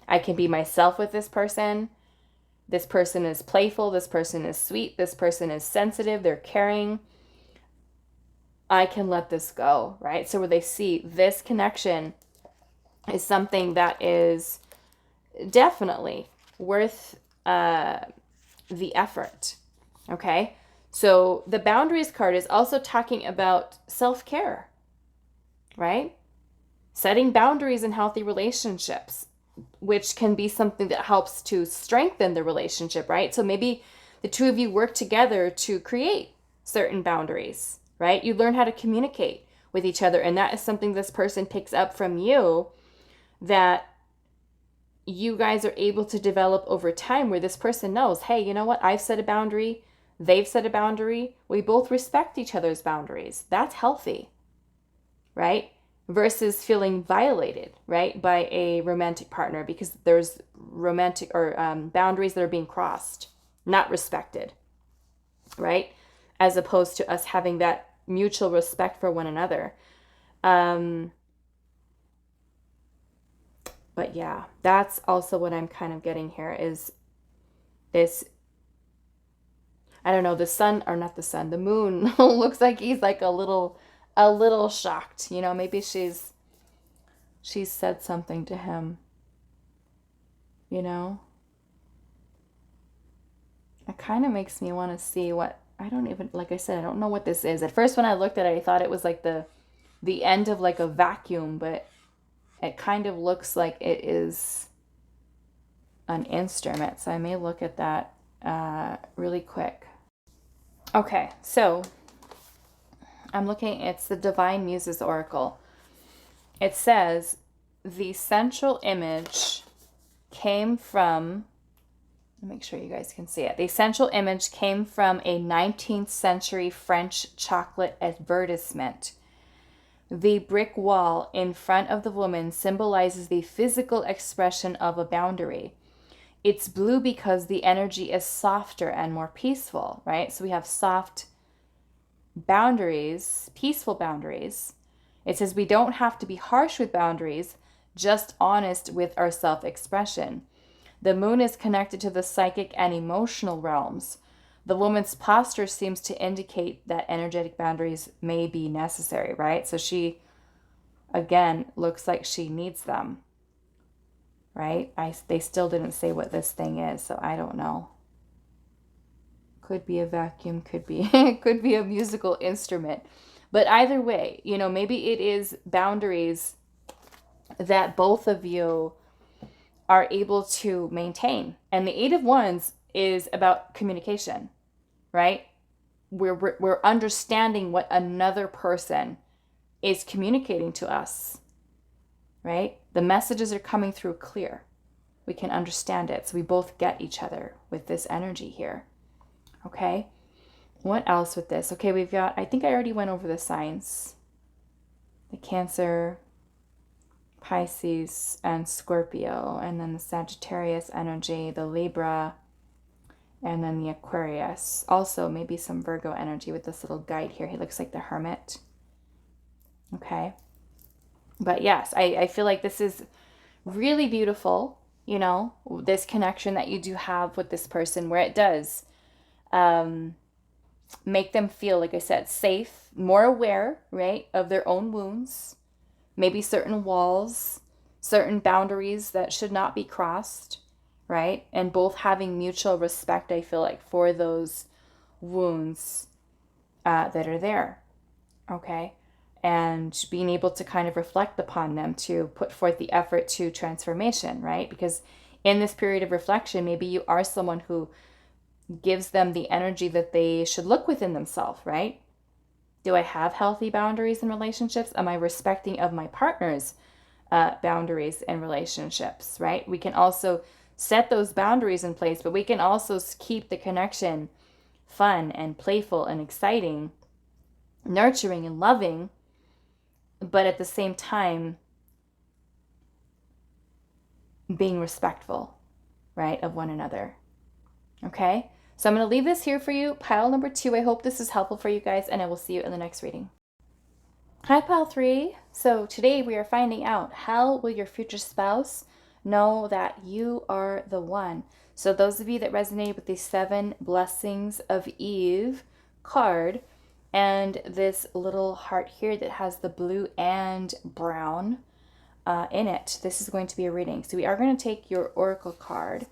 I can be myself with this person. This person is playful. This person is sweet. This person is sensitive. They're caring. I can let this go, right? So where they see this connection is something that is definitely worth the effort, okay? So the boundaries card is also talking about self-care, right? Setting boundaries in healthy relationships, which can be something that helps to strengthen the relationship, right? So maybe the two of you work together to create certain boundaries, right? You learn how to communicate with each other, and that is something this person picks up from you that you guys are able to develop over time, where this person knows, hey, you know what? I've set a boundary. They've set a boundary. We both respect each other's boundaries. That's healthy, right? Versus feeling violated, right, by a romantic partner because there's romantic or boundaries that are being crossed, not respected, right? As opposed to us having that mutual respect for one another. But yeah, that's also what I'm kind of getting here is this, I don't know, the sun, or not the sun, the moon looks like he's like a little shocked, you know, maybe she's said something to him, you know. It kind of makes me want to see what, I don't even, like I said, I don't know what this is. At first when I looked at it, I thought it was like the end of like a vacuum, but it kind of looks like it is an instrument. So I may look at that really quick. Okay, so I'm looking, it's the Divine Muses Oracle. It says, the central image came from, make sure you guys can see it. The essential image came from a 19th century French chocolate advertisement. The brick wall in front of the woman symbolizes the physical expression of a boundary. It's blue because the energy is softer and more peaceful, right? So we have soft boundaries, peaceful boundaries. It says we don't have to be harsh with boundaries, just honest with our self-expression. The moon is connected to the psychic and emotional realms. The woman's posture seems to indicate that energetic boundaries may be necessary, right? So she, again, looks like she needs them, right? They still didn't say what this thing is, so I don't know. Could be a vacuum, could be could be a musical instrument. But either way, you know, maybe it is boundaries that both of you are able to maintain. And the Eight of Wands is about communication, right? We're understanding what another person is communicating to us, right? The messages are coming through clear. We can understand it. So we both get each other with this energy here. Okay. What else with this? Okay, we've got, I think I already went over the signs. The Cancer, Pisces, and Scorpio, and then the Sagittarius energy, the Libra, and then the Aquarius. Also, maybe some Virgo energy with this little guide here. He looks like the Hermit. Okay. But yes, I feel like this is really beautiful, you know, this connection that you do have with this person, where it does make them feel, like I said, safe, more aware, right, of their own wounds, maybe certain walls, certain boundaries that should not be crossed, right? And both having mutual respect, I feel like, for those wounds that are there, okay? And being able to kind of reflect upon them to put forth the effort to transformation, right? Because in this period of reflection, maybe you are someone who gives them the energy that they should look within themselves, right? Do I have healthy boundaries in relationships? Am I respecting of my partner's boundaries in relationships, right? We can also set those boundaries in place, but we can also keep the connection fun and playful and exciting, nurturing and loving, but at the same time being respectful, right, of one another. Okay? So I'm going to leave this here for you. Pile number 2. I hope this is helpful for you guys, and I will see you in the next reading. Hi, pile 3. So today we are finding out, how will your future spouse know that you are the one? So those of you that resonated with the 7 Blessings of Eve card and this little heart here that has the blue and brown in it, this is going to be a reading. So we are going to take your oracle card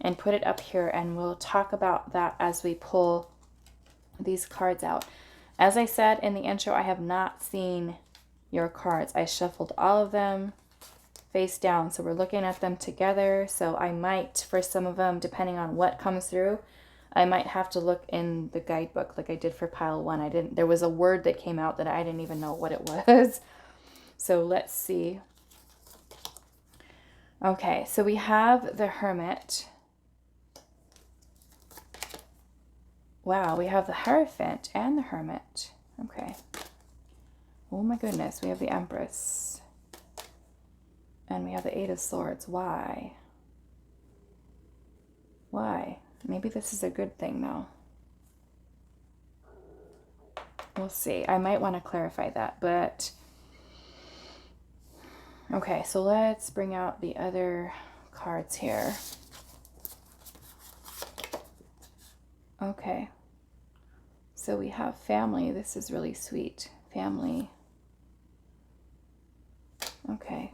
and put it up here, and we'll talk about that as we pull these cards out. As I said in the intro, I have not seen your cards. I shuffled all of them face down, so we're looking at them together. So I might, for some of them, depending on what comes through, I might have to look in the guidebook like I did for pile 1. There was a word that came out that I didn't even know what it was. So let's see. Okay, so we have the Hermit. Wow, we have the Hierophant and the Hermit. Okay. Oh my goodness, we have the Empress. And we have the 8 of Swords. Why? Why? Maybe this is a good thing, though. We'll see. I might want to clarify that, but... Okay, so let's bring out the other cards here. Okay, so we have family. This is really sweet. Family. Okay.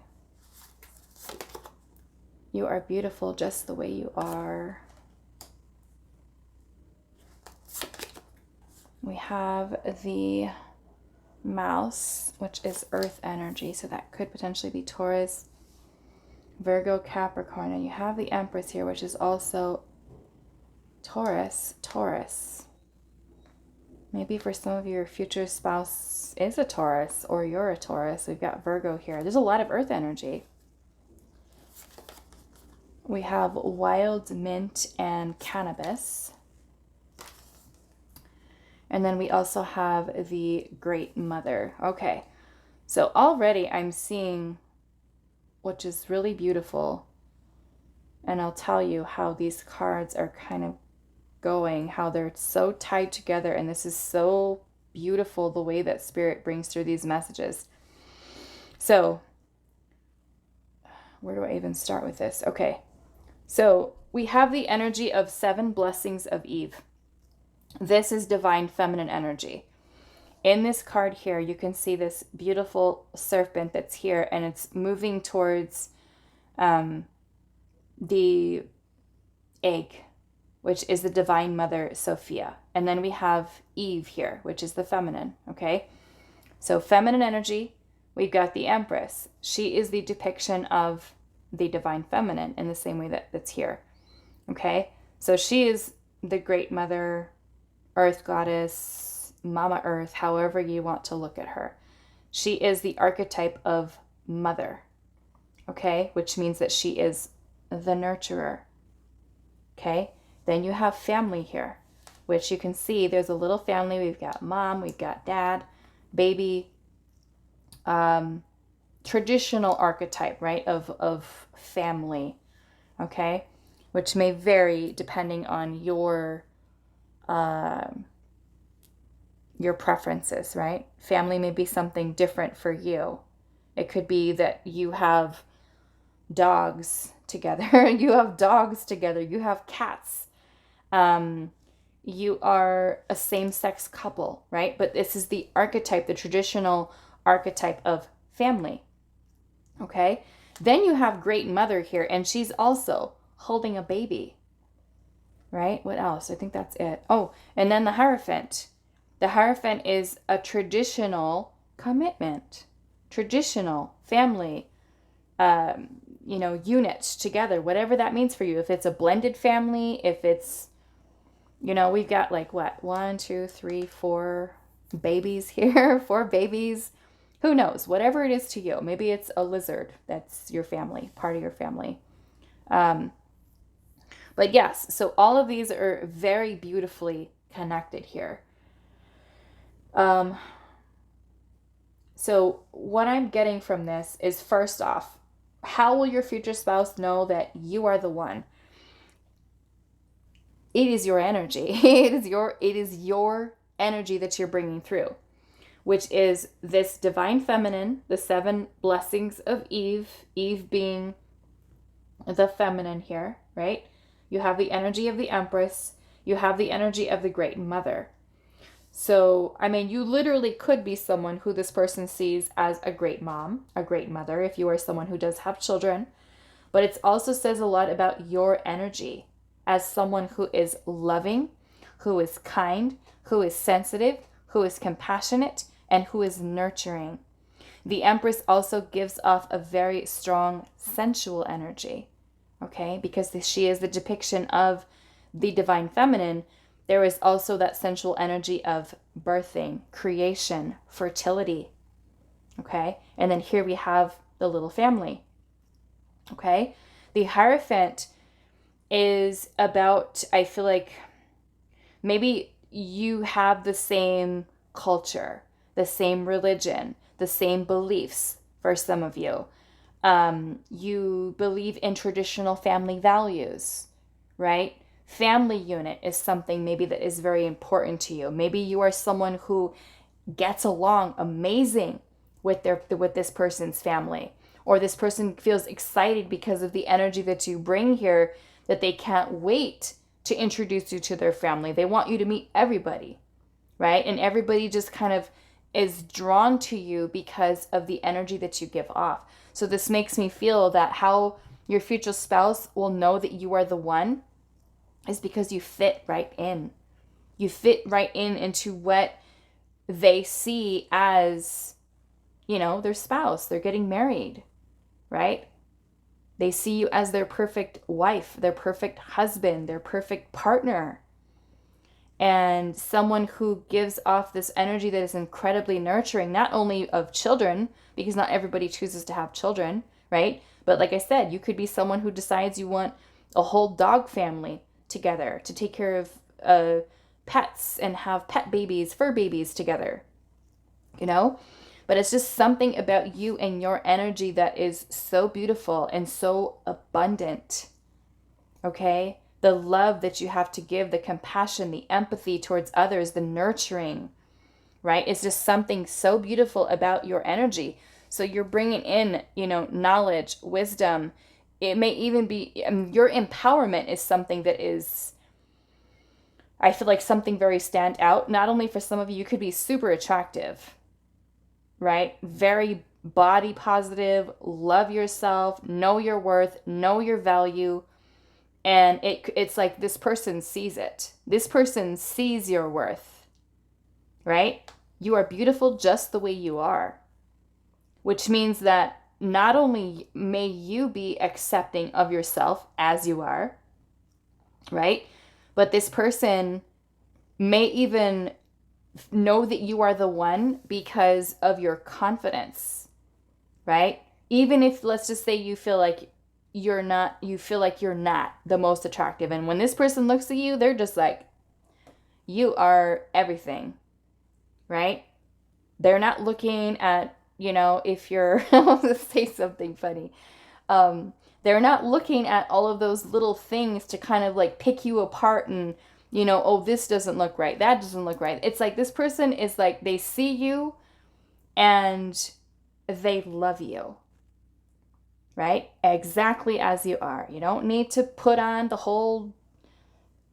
You are beautiful just the way you are. We have the Mouse, which is earth energy, so that could potentially be Taurus, Virgo, Capricorn. And you have the Empress here, which is also Taurus. Maybe for some of your future spouse is a Taurus, or you're a Taurus. We've got Virgo here. There's a lot of earth energy. We have wild mint and cannabis. And then we also have the Great Mother. Okay, so already I'm seeing, which is really beautiful, and I'll tell you how these cards are kind of going, how they're so tied together, and this is so beautiful the way that Spirit brings through these messages. So, where do I even start with this? Okay, so we have the energy of 7 blessings of Eve. This is divine feminine energy. In this card here, you can see this beautiful serpent that's here, and it's moving towards the egg, which is the Divine Mother, Sophia. And then we have Eve here, which is the feminine, okay? So feminine energy, we've got the Empress. She is the depiction of the Divine Feminine in the same way that's here, okay? So she is the Great Mother, Earth Goddess, Mama Earth, however you want to look at her. She is the archetype of mother, okay? Which means that she is the nurturer, okay? Then you have family here, which you can see there's a little family. We've got mom, we've got dad, baby, traditional archetype, right, of family, okay? Which may vary depending on your preferences, right? Family may be something different for you. It could be that you have dogs together, you have dogs together, you have cats. You are a same-sex couple, right? But this is the archetype, the traditional archetype of family, okay? Then you have Great Mother here, and she's also holding a baby, right? What else? I think that's it. Oh, and then the Hierophant. The Hierophant is a traditional commitment, traditional family, unit together, whatever that means for you. If it's a blended family, if it's, we've got like what, 1, 2, 3, 4 babies here, 4 babies. Who knows? Whatever it is to you. Maybe it's a lizard that's your family, part of your family. But yes, so all of these are very beautifully connected here. So what I'm getting from this is, first off, how will your future spouse know that you are the one? It is your energy. It is your energy that you're bringing through, which is this divine feminine, the 7 blessings of Eve, Eve being the feminine here, right? You have the energy of the Empress. You have the energy of the Great Mother. So, you literally could be someone who this person sees as a great mom, a great mother, if you are someone who does have children. But it also says a lot about your energy as someone who is loving, who is kind, who is sensitive, who is compassionate, and who is nurturing. The Empress also gives off a very strong sensual energy, okay? Because she is the depiction of the Divine Feminine. There is also that sensual energy of birthing, creation, fertility, okay? And then here we have the little family, okay? The Hierophant is about, I feel like maybe you have the same culture, the same religion, the same beliefs for some of you. You believe in traditional family values, right? Family unit is something maybe that is very important to you. Maybe you are someone who gets along amazing with this person's family, or this person feels excited because of the energy that you bring here, that they can't wait to introduce you to their family. They want you to meet everybody, right? And everybody just kind of is drawn to you because of the energy that you give off. So this makes me feel that how your future spouse will know that you are the one is because you fit right in. You fit right into what they see as, their spouse. They're getting married, right? They see you as their perfect wife, their perfect husband, their perfect partner. And someone who gives off this energy that is incredibly nurturing, not only of children, because not everybody chooses to have children, right? But like I said, you could be someone who decides you want a whole dog family together to take care of pets and have pet babies, fur babies together, you know? But it's just something about you and your energy that is so beautiful and so abundant, okay? The love that you have to give, the compassion, the empathy towards others, the nurturing, right? It's just something so beautiful about your energy. So you're bringing in, knowledge, wisdom. It may even be your empowerment is something that is, I feel like something very stand out. Not only for some of you, you could be super attractive, right? Very body positive, love yourself, know your worth, know your value. And it's like this person sees it. This person sees your worth, right? You are beautiful just the way you are, which means that not only may you be accepting of yourself as you are, right? But this person may even know that you are the one because of your confidence, right? Even if, let's just say, you feel like you're not the most attractive. And when this person looks at you, they're just like, you are everything, right? They're not looking at, if you're, I'll just say something funny. They're not looking at all of those little things to kind of like pick you apart and, oh, this doesn't look right. That doesn't look right. It's like this person is like, they see you and they love you, right? Exactly as you are. You don't need to put on the whole,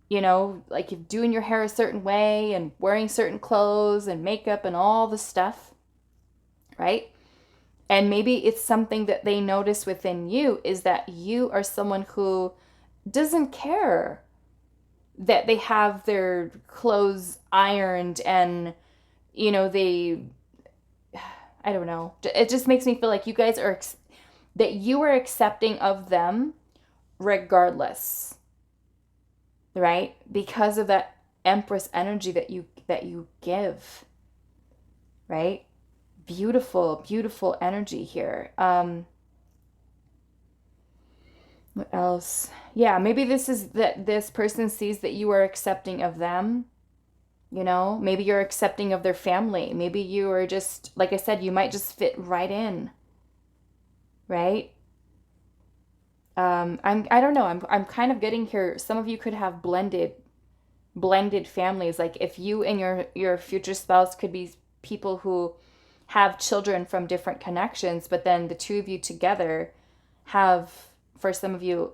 like doing your hair a certain way and wearing certain clothes and makeup and all the stuff, right? And maybe it's something that they notice within you is that you are someone who doesn't care that they have their clothes ironed and, I don't know. It just makes me feel like you guys are, that you are accepting of them regardless, right? Because of that Empress energy that you give, right? Beautiful, beautiful energy here. What else? Yeah, maybe this is that this person sees that you are accepting of them. Maybe you're accepting of their family. Maybe you are just, like I said, you might just fit right in, right? I don't know. I'm kind of getting here. Some of you could have blended families. Like if you and your future spouse could be people who have children from different connections, but then the two of you together have, for some of you,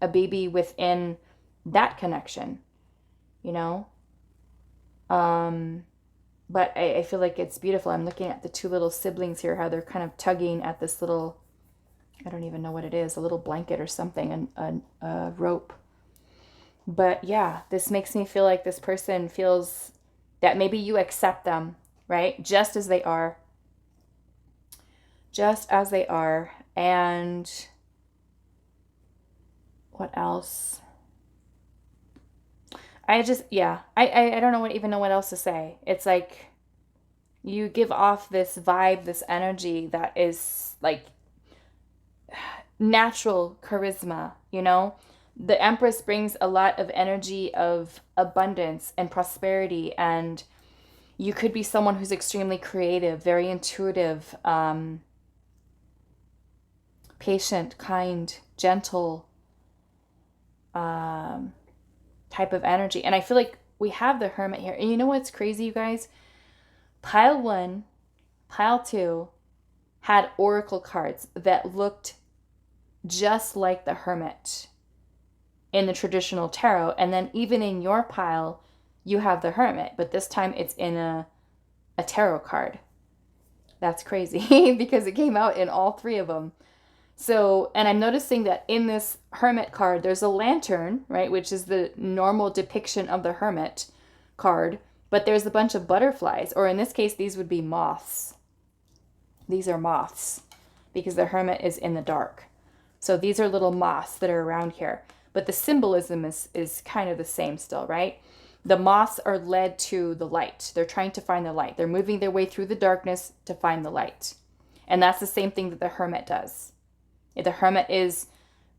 a baby within that connection, but I feel like it's beautiful. I'm looking at the two little siblings here, how they're kind of tugging at this little, I don't even know what it is, a little blanket or something, a rope. But yeah, this makes me feel like this person feels that maybe you accept them, right? Just as they are. Just as they are. And what else? I don't even know what else to say. It's like you give off this vibe, this energy that is like natural charisma, The Empress brings a lot of energy of abundance and prosperity, and you could be someone who's extremely creative, very intuitive, patient, kind, gentle, type of energy. And I feel like we have the Hermit here. And you know what's crazy, you guys? Pile 1, pile 2 had oracle cards that looked just like the Hermit in the traditional tarot. And then even in your pile, you have the Hermit, but this time it's in a tarot card. That's crazy because it came out in all three of them. So, and I'm noticing that in this Hermit card, there's a lantern, right? Which is the normal depiction of the Hermit card. But there's a bunch of butterflies, or in this case, these would be moths. These are moths because the Hermit is in the dark. So these are little moths that are around here. But the symbolism is kind of the same still, right? The moths are led to the light. They're trying to find the light. They're moving their way through the darkness to find the light. And that's the same thing that the Hermit does. The Hermit is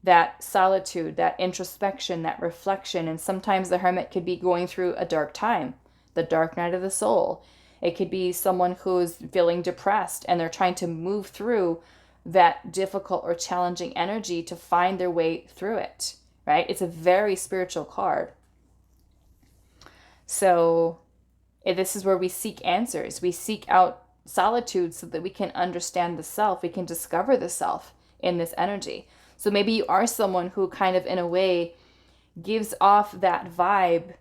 that solitude, that introspection, that reflection. And sometimes the Hermit could be going through a dark time, the dark night of the soul. It could be someone who's feeling depressed and they're trying to move through that difficult or challenging energy to find their way through it, right? It's a very spiritual card. So this is where we seek answers. We seek out solitude so that we can understand the self. We can discover the self in this energy. So maybe you are someone who kind of, in a way, gives off that vibe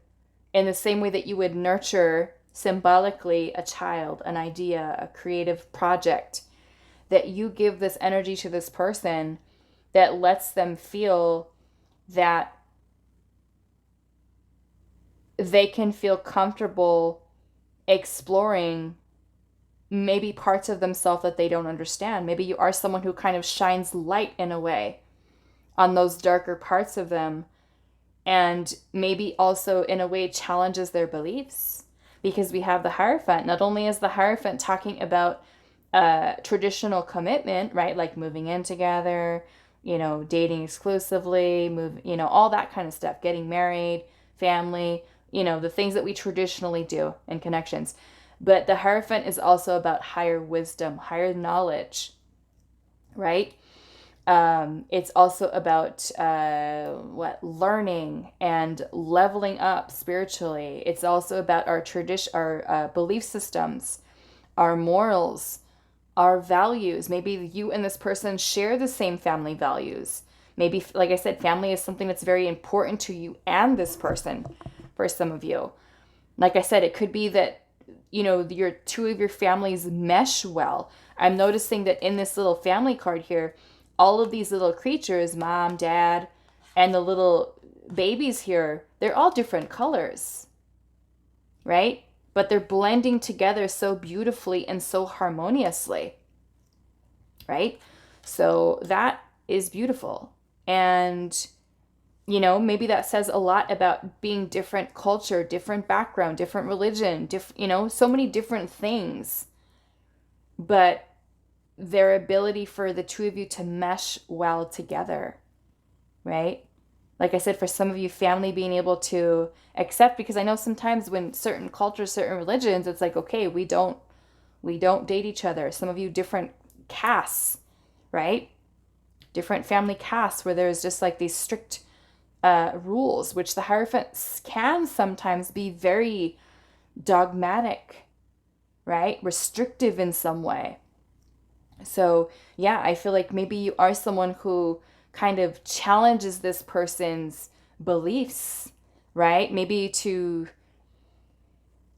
in the same way that you would nurture symbolically a child, an idea, a creative project, that you give this energy to this person that lets them feel that they can feel comfortable exploring maybe parts of themselves that they don't understand. Maybe you are someone who kind of shines light in a way on those darker parts of them, and maybe also in a way challenges their beliefs, because we have the Hierophant. Not only is the Hierophant talking about traditional commitment, right, like moving in together, dating exclusively, all that kind of stuff, getting married, family, the things that we traditionally do in connections. But the Hierophant is also about higher wisdom, higher knowledge, right? It's also about learning and leveling up spiritually. It's also about our our belief systems, our morals, our values. Maybe you and this person share the same family values. Maybe, like I said, family is something that's very important to you and this person. For some of you, like I said, it could be that your two of your families mesh well. I'm noticing that in this little family card here, all of these little creatures, mom, dad, and the little babies here, they're all different colors, right? But they're blending together so beautifully and so harmoniously, right? So that is beautiful. And, maybe that says a lot about being different culture, different background, different religion, so many different things. But their ability for the two of you to mesh well together, right? Like I said, for some of you, family being able to accept, because I know sometimes when certain cultures, certain religions, it's like, okay, we don't date each other. Some of you, different castes, right? Different family castes where there's just like these strict rules, which the Hierophant can sometimes be very dogmatic, right? Restrictive in some way. So yeah, I feel like maybe you are someone who kind of challenges this person's beliefs, right? Maybe to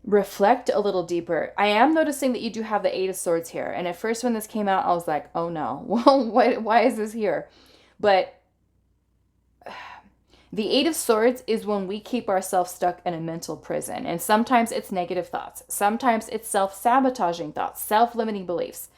reflect a little deeper. I am noticing that you do have the Eight of Swords here. And at first when this came out, I was like, oh no, well, why is this here? But the Eight of Swords is when we keep ourselves stuck in a mental prison. And sometimes it's negative thoughts. Sometimes it's self-sabotaging thoughts, self-limiting beliefs.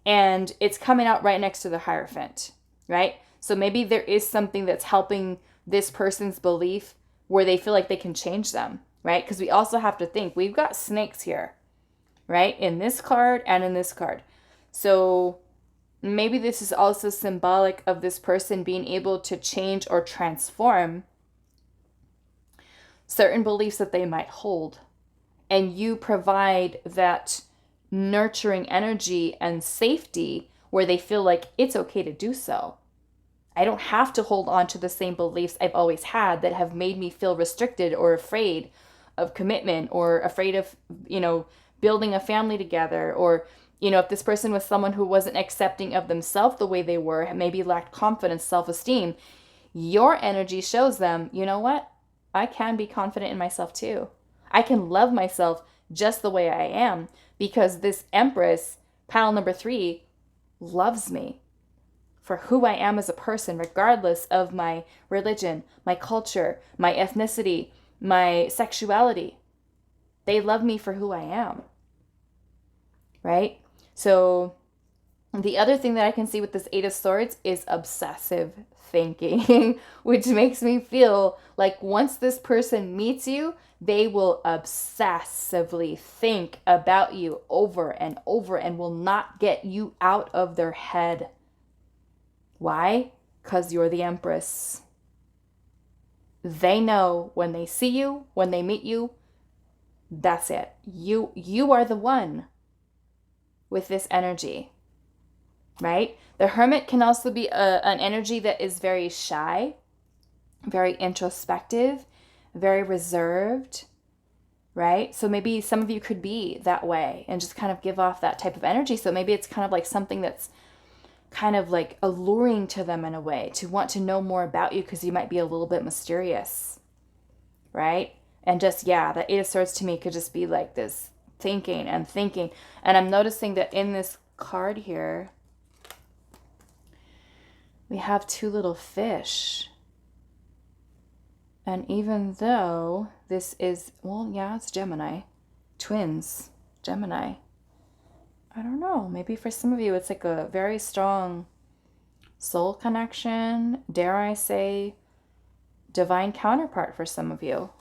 And it's coming out right next to the Hierophant, right? So maybe there is something that's helping this person's belief where they feel like they can change them, right? Because we also have to think, we've got snakes here, right? In this card and in this card. So maybe this is also symbolic of this person being able to change or transform certain beliefs that they might hold. And you provide that nurturing energy and safety where they feel like it's okay to do so. I don't have to hold on to the same beliefs I've always had that have made me feel restricted or afraid of commitment or afraid of, building a family together. Or, if this person was someone who wasn't accepting of themselves the way they were, maybe lacked confidence, self-esteem, your energy shows them, you know what? I can be confident in myself too. I can love myself just the way I am, because this Empress, pile number 3, loves me for who I am as a person, regardless of my religion, my culture, my ethnicity, my sexuality. They love me for who I am, right? So the other thing that I can see with this Eight of Swords is obsessive thinking, which makes me feel like once this person meets you, they will obsessively think about you over and over and will not get you out of their head. Why? Because you're the Empress. They know when they see you, when they meet you, that's it. You are the one with this energy, right? The Hermit can also be an energy that is very shy, very introspective, very reserved, right? So maybe some of you could be that way and just kind of give off that type of energy. So maybe it's kind of like something that's kind of like alluring to them in a way, to want to know more about you because you might be a little bit mysterious, right? And just, yeah, the Eight of Swords to me could just be like this thinking and thinking. And I'm noticing that in this card here, we have two little fish. And even though this is, well, yeah, it's Gemini. Twins. Gemini. I don't know. Maybe for some of you, it's like a very strong soul connection. Dare I say, divine counterpart for some of you.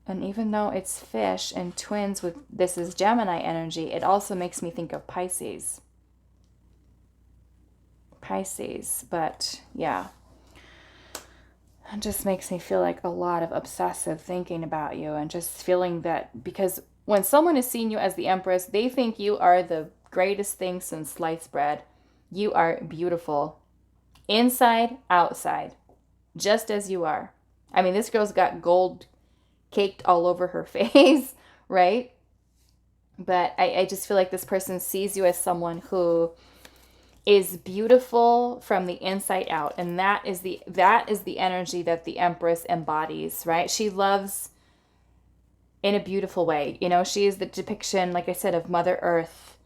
And even though it's fish and twins with, this is Gemini energy, it also makes me think of Pisces. Pisces, but yeah. It just makes me feel like a lot of obsessive thinking about you and just feeling that, because when someone is seeing you as the Empress, they think you are the greatest thing since sliced bread. You are beautiful. Inside, outside. Just as you are. I mean, this girl's got gold caked all over her face, right? But I just feel like this person sees you as someone who is beautiful from the inside out, and that is the energy that the Empress embodies, right? She loves in a beautiful way. You know, she is the depiction, like I said, of Mother Earth,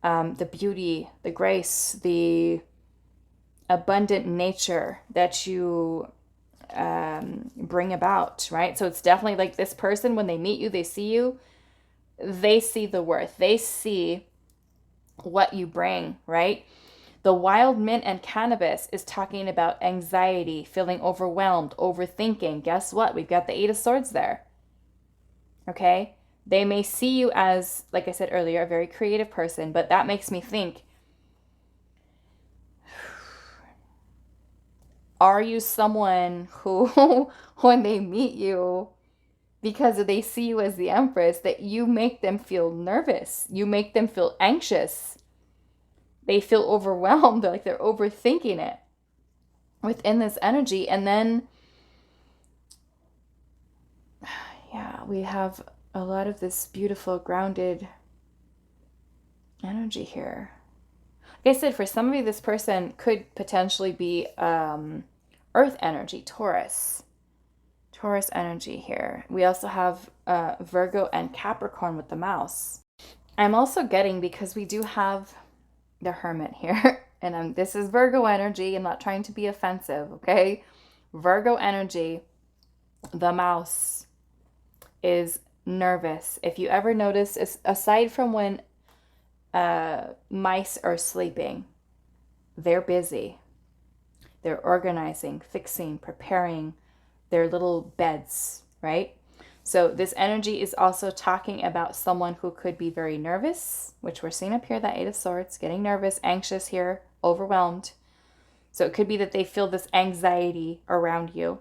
the beauty, the grace, the abundant nature that you bring about, right? So it's definitely like this person, when they meet you, they see you, they see the worth, they see what you bring, right? The wild mint and cannabis is talking about anxiety, feeling overwhelmed, overthinking. Guess what? We've got the Eight of Swords there. Okay? They may see you as, like I said earlier, a very creative person, but that makes me think, are you someone who, when they meet you, because they see you as the Empress, that you make them feel nervous, you make them feel anxious, they feel overwhelmed, like they're overthinking it within this energy. And then, yeah, we have a lot of this beautiful grounded energy here. Like I said, for some of you, this person could potentially be earth energy, Taurus energy here. We also have Virgo and Capricorn with the mouse. I'm also getting, because we do have the Hermit here, and this is Virgo energy. I'm not trying to be offensive, okay? Virgo energy, the mouse is nervous. If you ever notice, aside from when mice are sleeping, they're busy. They're organizing, fixing, preparing their little beds, right? So this energy is also talking about someone who could be very nervous, which we're seeing up here, that Eight of Swords, getting nervous, anxious here, overwhelmed. So it could be that they feel this anxiety around you.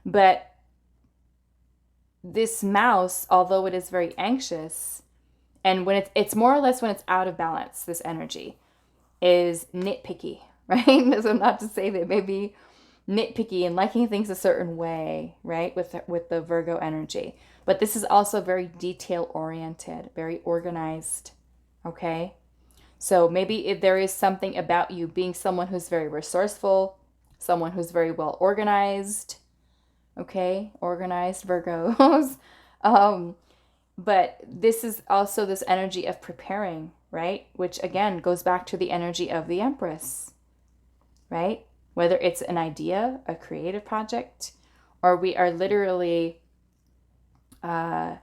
But this mouse, although it is very anxious, and when it's more or less when it's out of balance, this energy is nitpicky, right? So not to say that maybe nitpicky and liking things a certain way, right? With the Virgo energy. But this is also very detail oriented, very organized, okay? So maybe if there is something about you being someone who's very resourceful, someone who's very well organized, okay? Organized Virgos. But this is also this energy of preparing, right? Which again goes back to the energy of the Empress, right? Whether it's an idea, a creative project, or we are literally in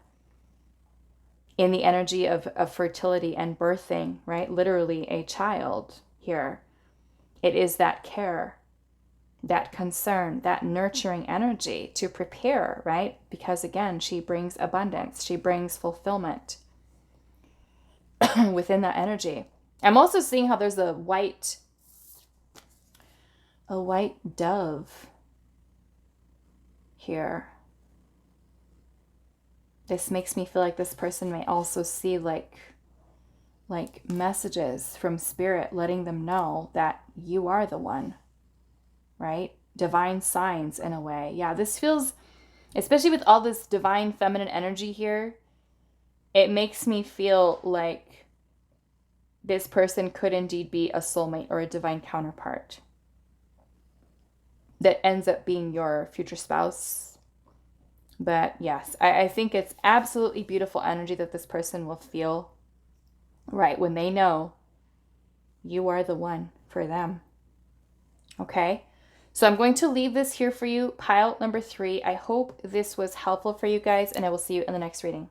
the energy of fertility and birthing, right? Literally a child here. It is that care, that concern, that nurturing energy to prepare, right? Because again, she brings abundance. She brings fulfillment within that energy. I'm also seeing how there's a white dove here. This makes me feel like this person may also see like messages from spirit letting them know that you are the one, right? Divine signs in a way. Yeah, this feels, especially with all this divine feminine energy here, it makes me feel like this person could indeed be a soulmate or a divine counterpart that ends up being your future spouse. But yes, I think it's absolutely beautiful energy that this person will feel, right, when they know you are the one for them. Okay? So I'm going to leave this here for you, pile number 3. I hope this was helpful for you guys, and I will see you in the next reading.